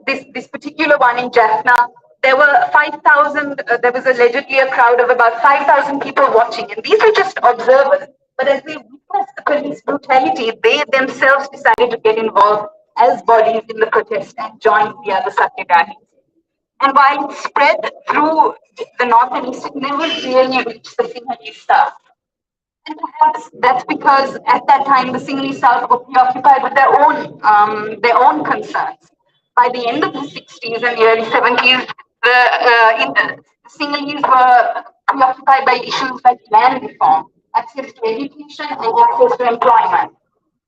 this particular one in Jaffna, there were 5,000, there was allegedly a crowd of about 5,000 people watching, and these were just observers. But as they witnessed the police brutality, they themselves decided to get involved as bodies in the protest and join the other satyagrahis. And while it spread through the north and east, it never really reached the Sinhalese south. And perhaps that's because at that time the Sinhalese south were preoccupied with their own concerns. By the end of the 60s and the early 70s, the Sinhalese were preoccupied by issues like land reform, access to education, and access to employment.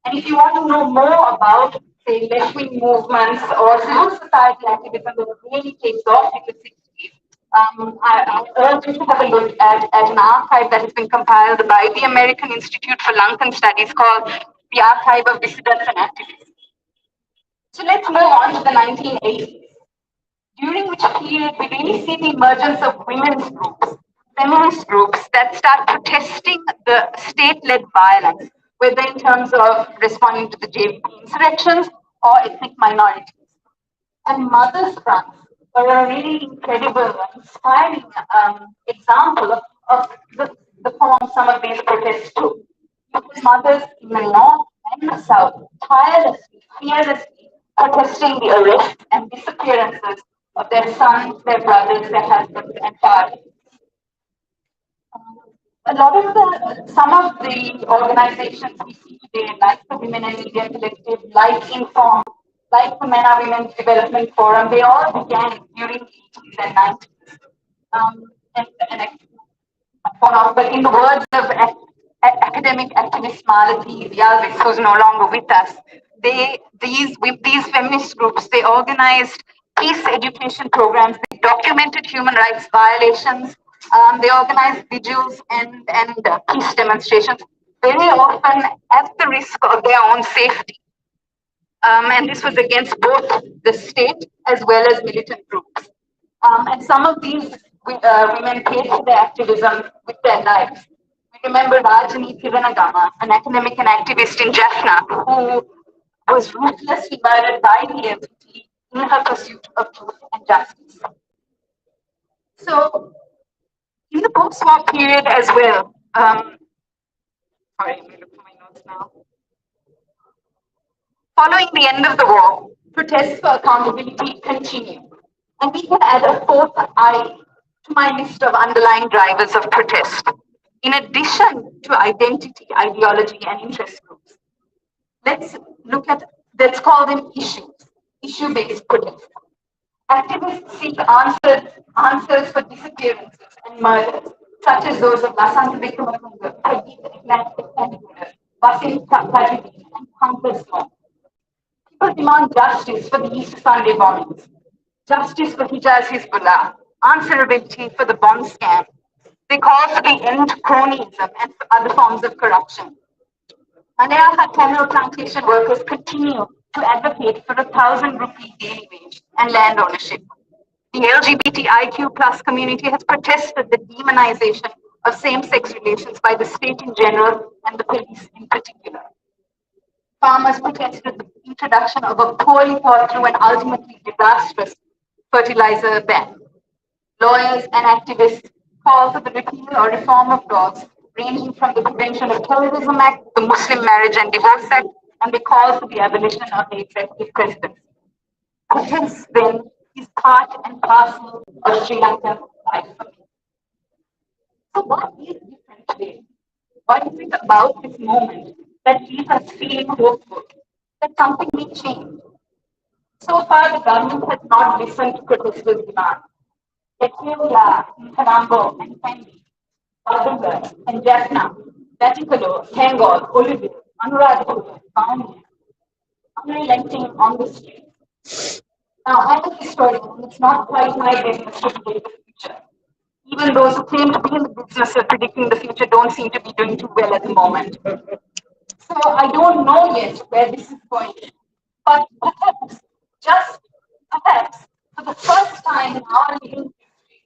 And if you want to know more about, say, left-wing movements or civil society activism that really takes off in the 60s, I urge you to have a look at an archive that has been compiled by the American Institute for Lankan Studies called the Archive of Dissidents and Activists. So let's move on to the 1980s, during which period we really see the emergence of women's groups, feminist groups that start protesting the state-led violence, whether in terms of responding to the JVP insurrections or ethnic minorities. And Mothers Front are a really incredible, inspiring example of the form some of these protests took. Because mothers in the north and the south tirelessly, fearlessly protesting the arrests and disappearances of their sons, their brothers, their husbands, and fathers. Some of the organizations we see today, like the Women and Media Collective, like Inform, like the Men Are Women's Development Forum, they all began during the 80s and 90s. But in the words of academic activist Malati Yalvis, who's no longer with us, these feminist groups, they organized peace education programs, they documented human rights violations, they organized vigils and peace demonstrations, very often at the risk of their own safety. And this was against both the state as well as militant groups. And some of these women paid for their activism with their lives. We remember Rajani Thiranagama, an academic and activist in Jaffna, who was ruthlessly murdered by the LTT in her pursuit of truth and justice. So, in the post-war period as well, sorry, let me look for my notes now. Following the end of the war, protests for accountability continued. And we can add a fourth I to my list of underlying drivers of protest. In addition to identity, ideology, and interest groups, let's call them issues, issue-based protest. Activists seek answers for disappearances and murders, such as those of Lasanta Vikramatunga, Vasim Tajudi, and countless more. People demand justice for the Easter Sunday bombings, justice for Hijaz Hizbullah, answerability for the bond scam. They call for the end to cronyism and for other forms of corruption. Malayaha Tamil plantation workers continue to advocate for 1,000 rupee daily wage and land ownership. The LGBTIQ plus community has protested the demonization of same-sex relations by the state in general and the police in particular. Farmers protested the introduction of a poorly thought through and ultimately disastrous fertilizer ban. Lawyers and activists call for the repeal or reform of laws ranging from the Prevention of Terrorism Act, the Muslim Marriage and Divorce Act, and they call for the abolition of the executive presidency. Protest then is part and parcel of Sri Lankan life for me. So what is different today? What is it about this moment that leaves us feeling hopeful that something may change? So far, the government has not listened to protesters' demands. Yet here we are in Colombo and Fendi, Barbara and Jaffna, Vaticalo, Bengal, Olivia, Anuradhapur, Bounty, unrelenting on the streets. Now, I'm a historian, and it's not quite my business to predict the future. Even those who claim to be in the business of predicting the future don't seem to be doing too well at the moment. So I don't know yet where this is going. But perhaps, just perhaps, for the first time in our living history,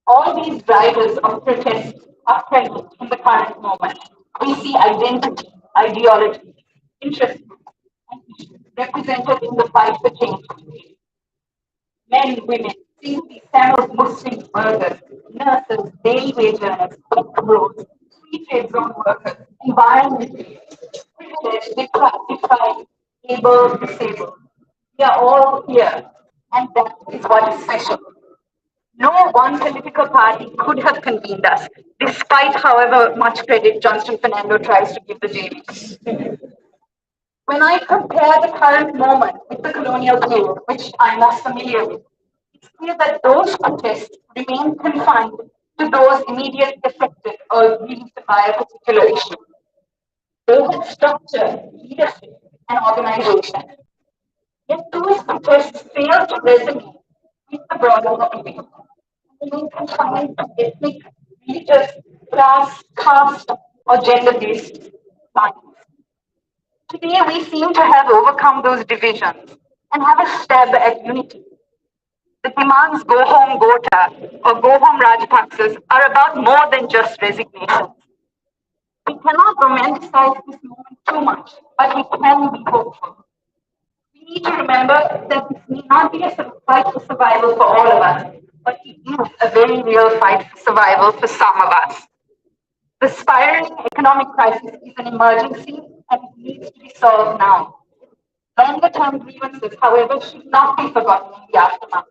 all these drivers of protest are present in the current moment. We see identity, ideology, interest groups, and issues represented in the fight for change. Men, women, Sinti, Tamils, Muslims, workers, nurses, daily wage earners, bros, free trade zone workers, environmentalists, privileged, deprived, able, disabled. We are all here, and that is what is special. No one political party could have convened us, despite however much credit Johnston Fernando tries to give the JV. When I compare the current moment with the colonial period, which I'm most familiar with, it's clear that those protests remain confined to those immediately affected or grieved by a particular issue. They had structure, leadership, and organization. Yet those protests fail to resonate with the broader population. They remain confined to ethnic, religious, class, caste, or gender-based lines. Today, we seem to have overcome those divisions and have a stab at unity. The demands go home Gota or go home Rajapaksas are about more than just resignation. We cannot romanticize this moment too much, but we can be hopeful. We need to remember that this may not be a fight for survival for all of us, but it is a very real fight for survival for some of us. The spiraling economic crisis is an emergency and it needs to be solved now. Longer term grievances, however, should not be forgotten in the aftermath.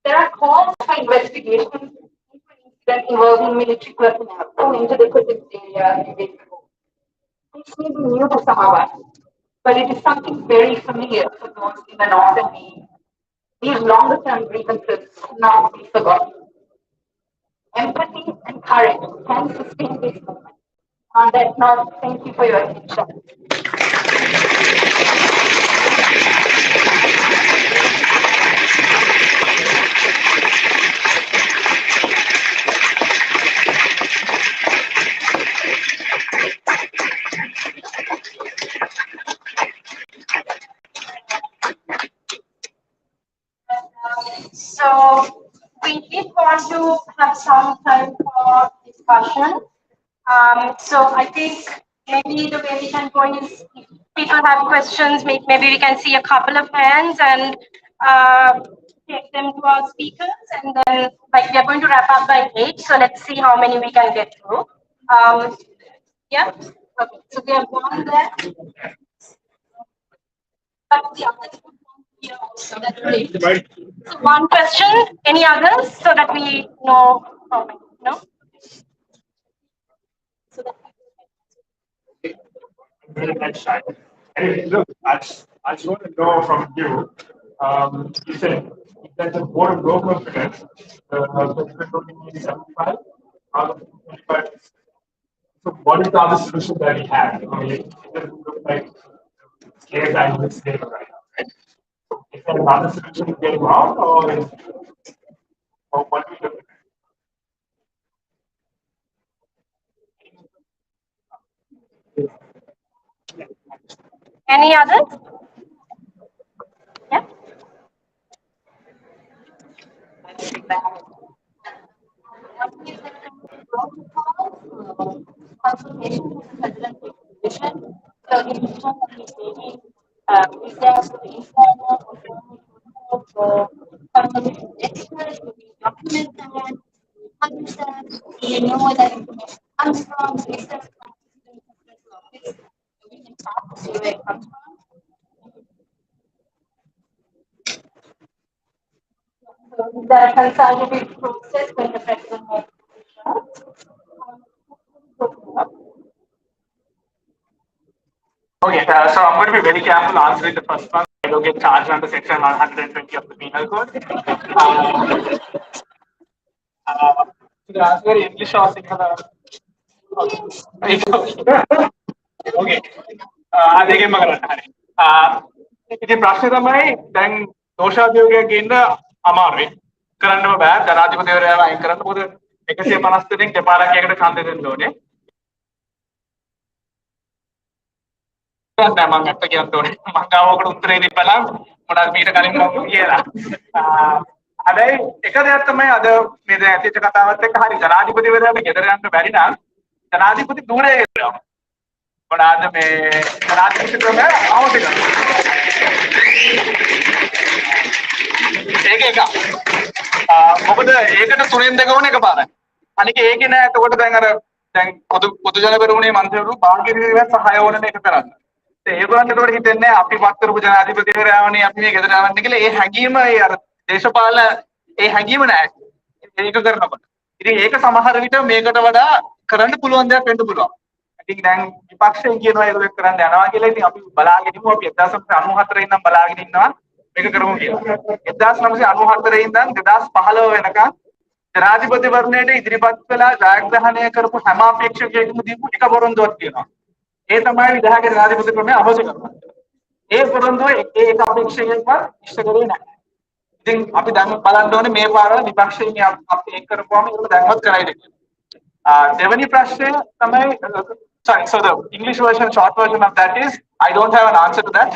There are calls for investigations into an incident involving military personnel who entered the protest area a few days ago. This may be new to some of us, but it is something very familiar for those in the north and the east. These longer term grievances should not be forgotten. Empathy and courage can sustain this movement. On that note, thank you for your attention.
So we did want to have some time for discussion. So I think maybe the way we can go is if people have questions, maybe we can see a couple of hands and take them to our speakers, and then like we are going to wrap up by 8, so let's see how many we can get through. Yeah, okay, so we have one there. But the others would want to hear also. That's great. So one question, any others, so that we know how many, no? So that
Very much shy. Anyway, look, I just want to know from you. You said that the board of low confidence, the president is 75 out of 25. So what is the other solution that we have? I mean, it doesn't look like scared that is stable right now, right? So is there another solution to get around, or is what we do.
Any others? Yeah.
Consultation with the president of the division, the division of the baby, is there to informal or formal or consultation experts with the documents and understand, you know where that information comes from, is there a office, we can talk to see where it comes from. So is there a consultative process when the president makes
Okay, so I'm going to be very careful answering the first one. I don't get charged under section 120 of the penal code. The answer in English or Sinhala? Okay. දෙකෙන්ම කරන්න හරි. ඉතින් ප්‍රශ්නේ තමයි දැන් දෝෂාභියෝගයක් ගේන්න අමාරුයි. කරන්නම බෑ. ජනාධිපතිවරයාව අයින් කරන්න. මොකද 150 දෙනෙක් දෙපාරක් එකට ඡන්දෙ දෙන්න ඕනේ. මම අත්ත කියන්න ඕනේ. මම ගාවකට උත්තරේ දීපලා මොනවද මීට කලින් මම කියලා. හැබැයි එක දෙයක් තමයි අද මේ දැන් ඇතිච්ච කතාවත් එක්ක හරි ජනාධිපතිවරයාට ගෙදර යන්න බැරි නම් ජනාධිපති ධූරය ගෙදර යනවා. මොනවාද මේ ජනාධිපති ක්‍රමය අවශ්‍ය කරනවා. ඒක එක. මොකද ඒකට තුනෙන් දෙක වුණ එකපාරයි. අනික ඒකේ නෑ. එතකොට දැන් අර දැන් පොදු ජන පෙරමුණේ මන්ත්‍රීවරු භාග්‍යවේදීවත් සහාය ඕනනේ එක කරන්න. ඒගොල්ලන්ට ඒකට හිතෙන්නේ අපි පත් කරපු ජනාධිපතිවරයාවනේ අපි මේ ගෙදර යවන්නේ කියලා. ඒ හැඟීම ඒ අර දේශපාලන ඒ හැඟීම නෑ. ඒක කරනකොට. ඉතින් ඒක සමහර විට මේකට වඩා කරන්න පුළුවන් දෙයක් වෙන්න පුළුවන්. ඉතින් දැන් විපක්ෂයෙන් කියනවා ඒගොල්ලෝ කරන්න යනවා කියලා. ඉතින් අපි බලාගෙන ඉමු. අපි 1994 ඉඳන් බලාගෙන ඉන්නවා මේක කරමු කියලා. 1994 ඉඳන් 2015 වෙනකන් ජනාධිපතිවරණයට ඉදිරිපත් වෙලා ජයග්‍රහණය කරපු හැම අපේක්ෂකයෙකුම දීපු එක පොරොන්දුවක් තියෙනවා. ඒ තමයි විධායක ජනාධිපති ක්‍රමය අවශ්‍ය කරන්නේ. ඒ පොරොන්දුව ඒක අපේක්ෂකයෙක්වත් ඉෂ්ට කරේ නැහැ. ඉතින් අපි දැන් බලන්න ඕනේ මේ පාරවල විපක්ෂයෙන් අපි ඒක කරපුවාම ඒක දැන්වත් කරයිද කියලා. දෙවෙනි ප්‍රශ්නය තමයි sorry, so the English version, short version of that is, I don't have an answer to that.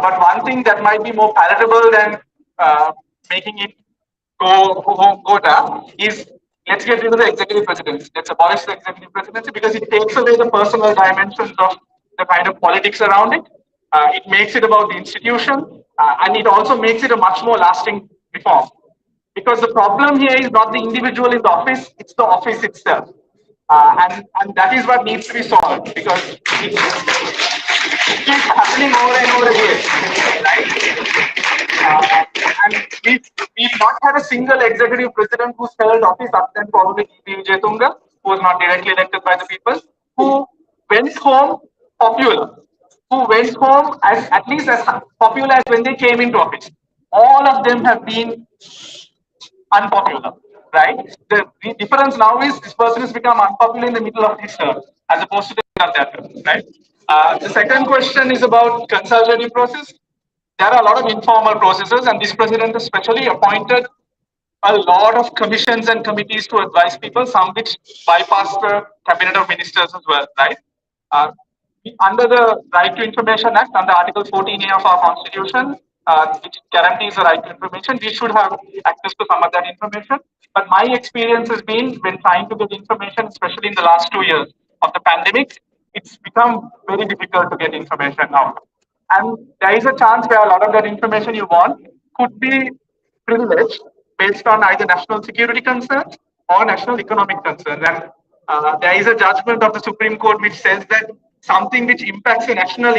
But one thing that might be more palatable than making it go down is let's get rid of the executive presidency. Let's abolish the executive presidency because it takes away the personal dimensions of the kind of politics around it. It makes it about the institution and it also makes it a much more lasting reform. Because the problem here is not the individual in the office, it's the office itself. And that is what needs to be solved because it keeps happening over and over again, right? And we've not had a single executive president who's held office up then probably Jetunga, who was not directly elected by the people, who went home popular, who went home as at least as popular as when they came into office. All of them have been unpopular, right? The difference now is this person has become unpopular in the middle of his term as opposed to the end of their term, right? The second question is about consultative process. There are a lot of informal processes and this president especially appointed a lot of commissions and committees to advise people, some which bypass the cabinet of ministers as well, right? Under the Right to Information Act, under Article 14A of our Constitution, which guarantees the right to information, we should have access to some of that information. But my experience has been when trying to get information, especially in the last 2 years of the pandemic, it's become very difficult to get information now. And there is a chance where a lot of that information you want could be privileged based on either national security concerns or national economic concerns. And there is a judgment of the Supreme Court which says that something which impacts the national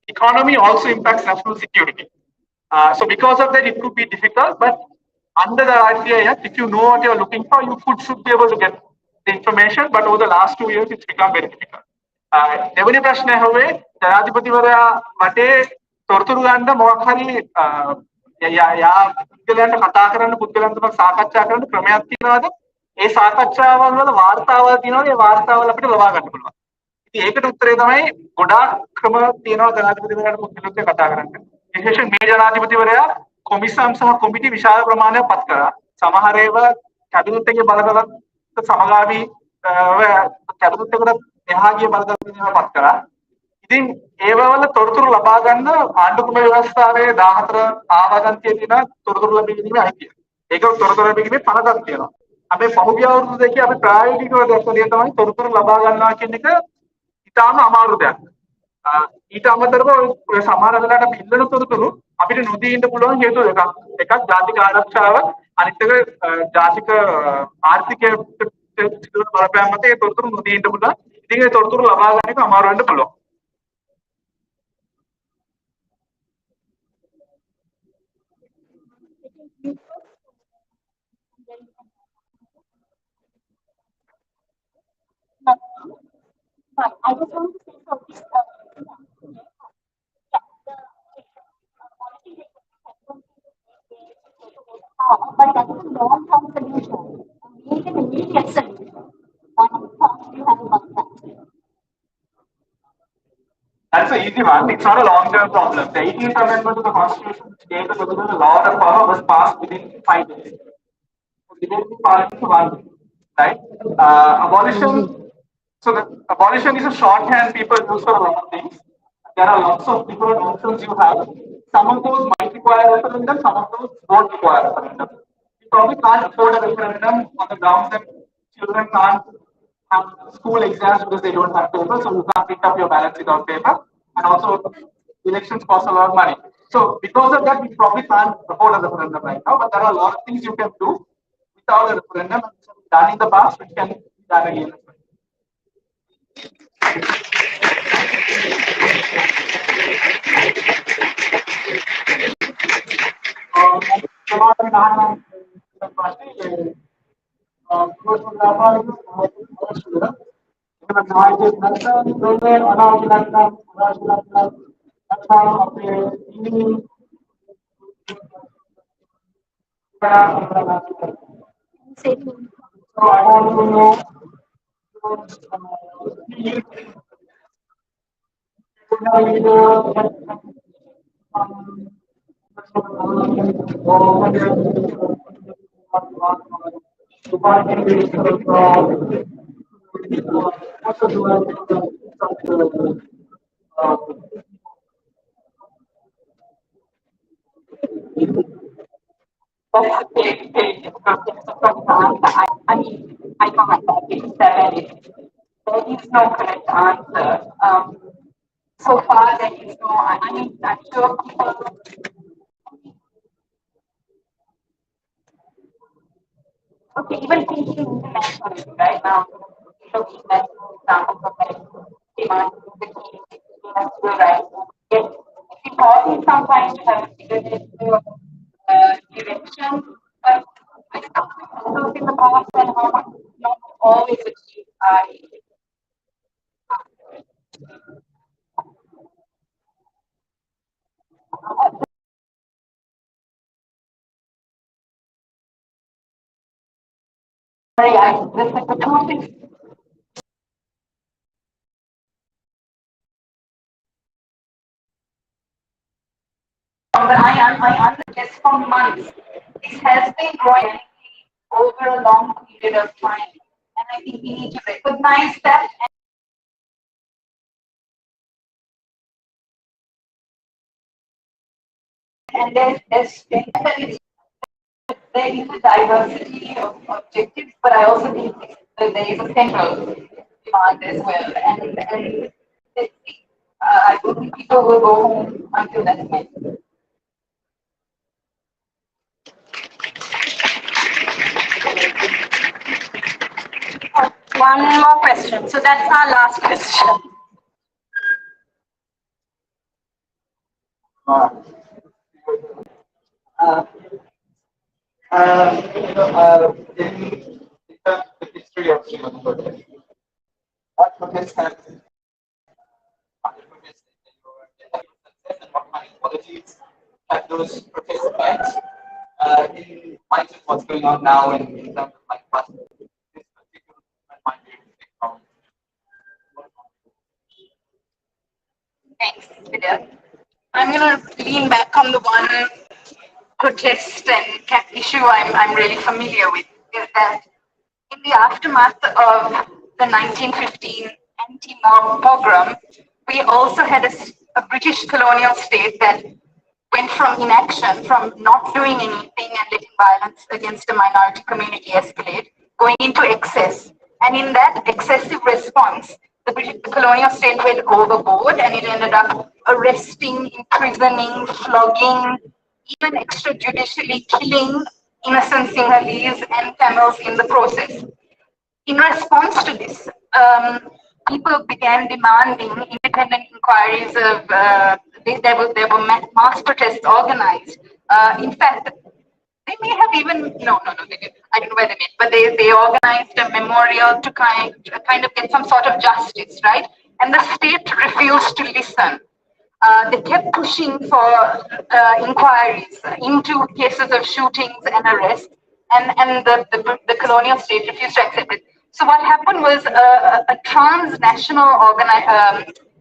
economy also impacts national security. So because of that, it could be difficult, but under the RTA Act, if you know what you're looking for, you should be able to get the information, but over the last 2 years, it's become very difficult. දෙවෙනි ප්‍රශ්නය හොවේ ජනාධිපතිවරයා වටේ තොරතුරු ගන්න මොකක් හරි යා පුද්ගලයන්ට කතා කරන්න පුද්ගලයන්ට සාකච්ඡා කරන්න ක්‍රමයක් තියෙනවද? ඒ සාකච්ඡාවල් වල වාර්තාවල් තියෙනවද? ඒ වාර්තාවල් අපිට ලබා ගන්න පුළුවන්. ඉතින් ඒකට උත්තරේ තමයි ගොඩාක් ක්‍රම තියෙනවා ජනාධිපතිවරයාට පුද්ගලයන්ට කතා කරන්න. විශේෂයෙන් මේ ජනාධිපතිවරයා කොමිසම් සහ කොමිටි විශාල ප්‍රමාණයක් පත් කරා. සමහර ඒවා කැබිනට් එකේ බලතලත් සමගාමී කැබිනට් එකට එහා ගිය බලතලත් පත් කරා. ඉතින් ඒවවල තොරතුරු ලබා ගන්න ආණ්ඩුක්‍රම ව්‍යවස්ථාවේ 14 ආවාදන්තියේ තියෙන තොරතුරු ලැබීමේ අයිතිය. ඒක තොරතුරු ලැබීමේ පළදක් තියෙනවා. අපි පහුගිය අවුරුදු දෙකේ අපි ප්‍රායෝගිකව දැක්කේ තමයි තොරතුරු ලබා ගන්නවා කියන එක ඉතාම අමාරු දෙයක්. ඊට අමතරව ඔය සමහර වෙලාවට පිළිවෙල තොරතුරු අපිට නොදී ඉන්න පුළුවන් හේතු දෙකක්. එකක් ජාතික ආරක්ෂාව, අනිත් එක ජාතික ආර්ථිකය බලපෑම් මත ඒ තොරතුරු නොදී ඉන්න පුළුවන්. ඉතින් ඒ තොරතුරු ලබා ගන්න එක අමාරු වෙන්න පුළුවන්.
I just want to say something. But that is a long-term solution. We need an immediate solution. What thoughts do you have about that?
That's an easy one. It's not a long-term problem. The 18th Amendment to the Constitution, which gave the President a lot of power, was passed within 5 days. Within Parliament for 1 day, right? Abolition. So the abolition is a shorthand people use for a lot of things. There are lots of different options you have. Some of those might require referendum, some of those don't require referendum. You probably can't afford a referendum on the grounds that children can't have school exams because they don't have paper, so you can't pick up your balance without paper. And also, elections cost a lot of money. So because of that, we probably can't afford a referendum right now. But there are a lot of things you can do without a referendum, done in the past, which can be done again. So I want to know
I can't it's there is no correct answer. So far, there is no. I mean, I'm sure people. Okay, even thinking internationally, right now, looking at examples of like demand, the key, right? It's important sometimes to have a figured direction, but I sometimes in the past and how much not always achieve the two things. But I understand for months. This has been growing over a long period of time. And I think we need to recognize that. And there's definitely there is a diversity of objectives, but I also think that there is a central demand as well. And I don't think people will go home until that's met.
One more question. So that's our last question.
In the history of Sri Lanka, what protests have and what kind of qualities have those protests had in light of what's going on now in terms of like what this particular might be able to take from.
Thanks, Vidya. I'm going to lean back on the one protest and issue I'm really familiar with is that in the aftermath of the 1915 anti-mob pogrom, we also had a British colonial state that went from inaction, from not doing anything and letting violence against the minority community escalate, going into excess. And in that excessive response, the British colonial state went overboard and it ended up arresting, imprisoning, flogging, even extrajudicially killing innocent Sinhalese and Tamils in the process. In response to this, people began demanding independent inquiries of, there were mass protests organized. In fact, they may have even, no, they didn't. I don't know where they met, but they organized a memorial to kind of get some sort of justice, right? And the state refused to listen. They kept pushing for inquiries into cases of shootings and arrests, and the colonial state refused to accept it. So what happened was a transnational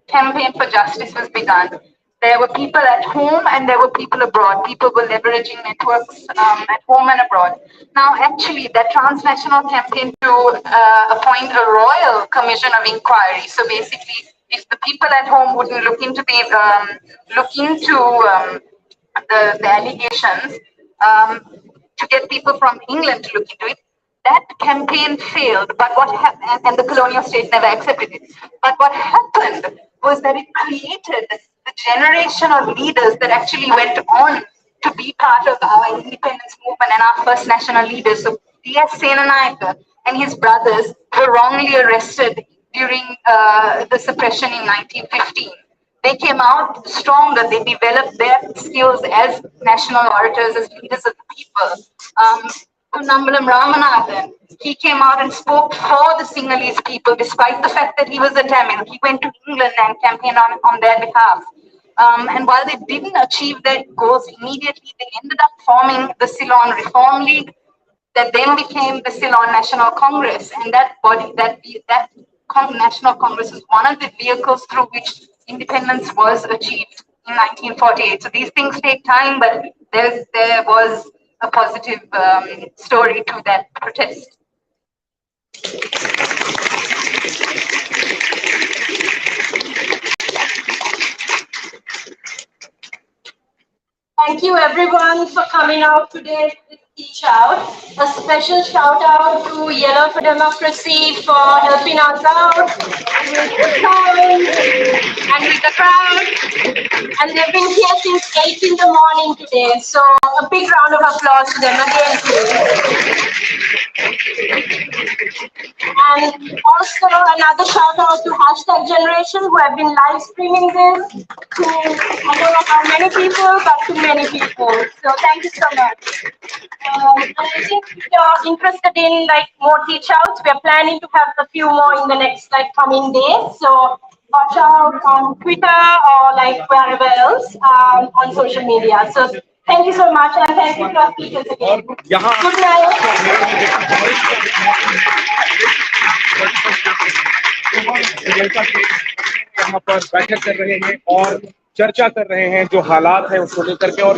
campaign for justice was begun. There were people at home and there were people abroad. People were leveraging networks at home and abroad. Now, actually, that transnational campaign to appoint a royal commission of inquiry. So basically, if the people at home wouldn't look into the allegations, to get people from England to look into it, that campaign failed. But what happened, and the colonial state never accepted it. But what happened was that it created the generation of leaders that actually went on to be part of our independence movement and our first national leaders. So D.S. Senanayake and his brothers were wrongly arrested during the suppression in 1915. They came out stronger. They developed their skills as national orators, as leaders of the people. Kunnambalam Ramanathan, he came out and spoke for the Sinhalese people, despite the fact that he was a Tamil. He went to England and campaigned on their behalf. And while they didn't achieve their goals immediately, they ended up forming the Ceylon Reform League, that then became the Ceylon National Congress. And that National Congress was one of the vehicles through which independence was achieved in 1948. So these things take time, but there was a positive story to that protest.
Thank you everyone for coming out today to teach out. A special shout out to Yellow for Democracy for helping us out with the sound and with the crowd. And they've been here since 8 in the morning today. So a big round of applause to them again. And also another shout out to #Generation who have been live streaming this to I don't know how many people, but to many people. So thank you so much. And I think if you're interested in more teach outs, we're planning to have a few more in the next coming days. So watch out on Twitter or wherever else on social media. So thank you so much, and thank you to our speakers again. Good night.
यहाँ पर बैठक कर रहे हैं और चर्चा कर रहे हैं जो हालात हैं उसको लेकर के और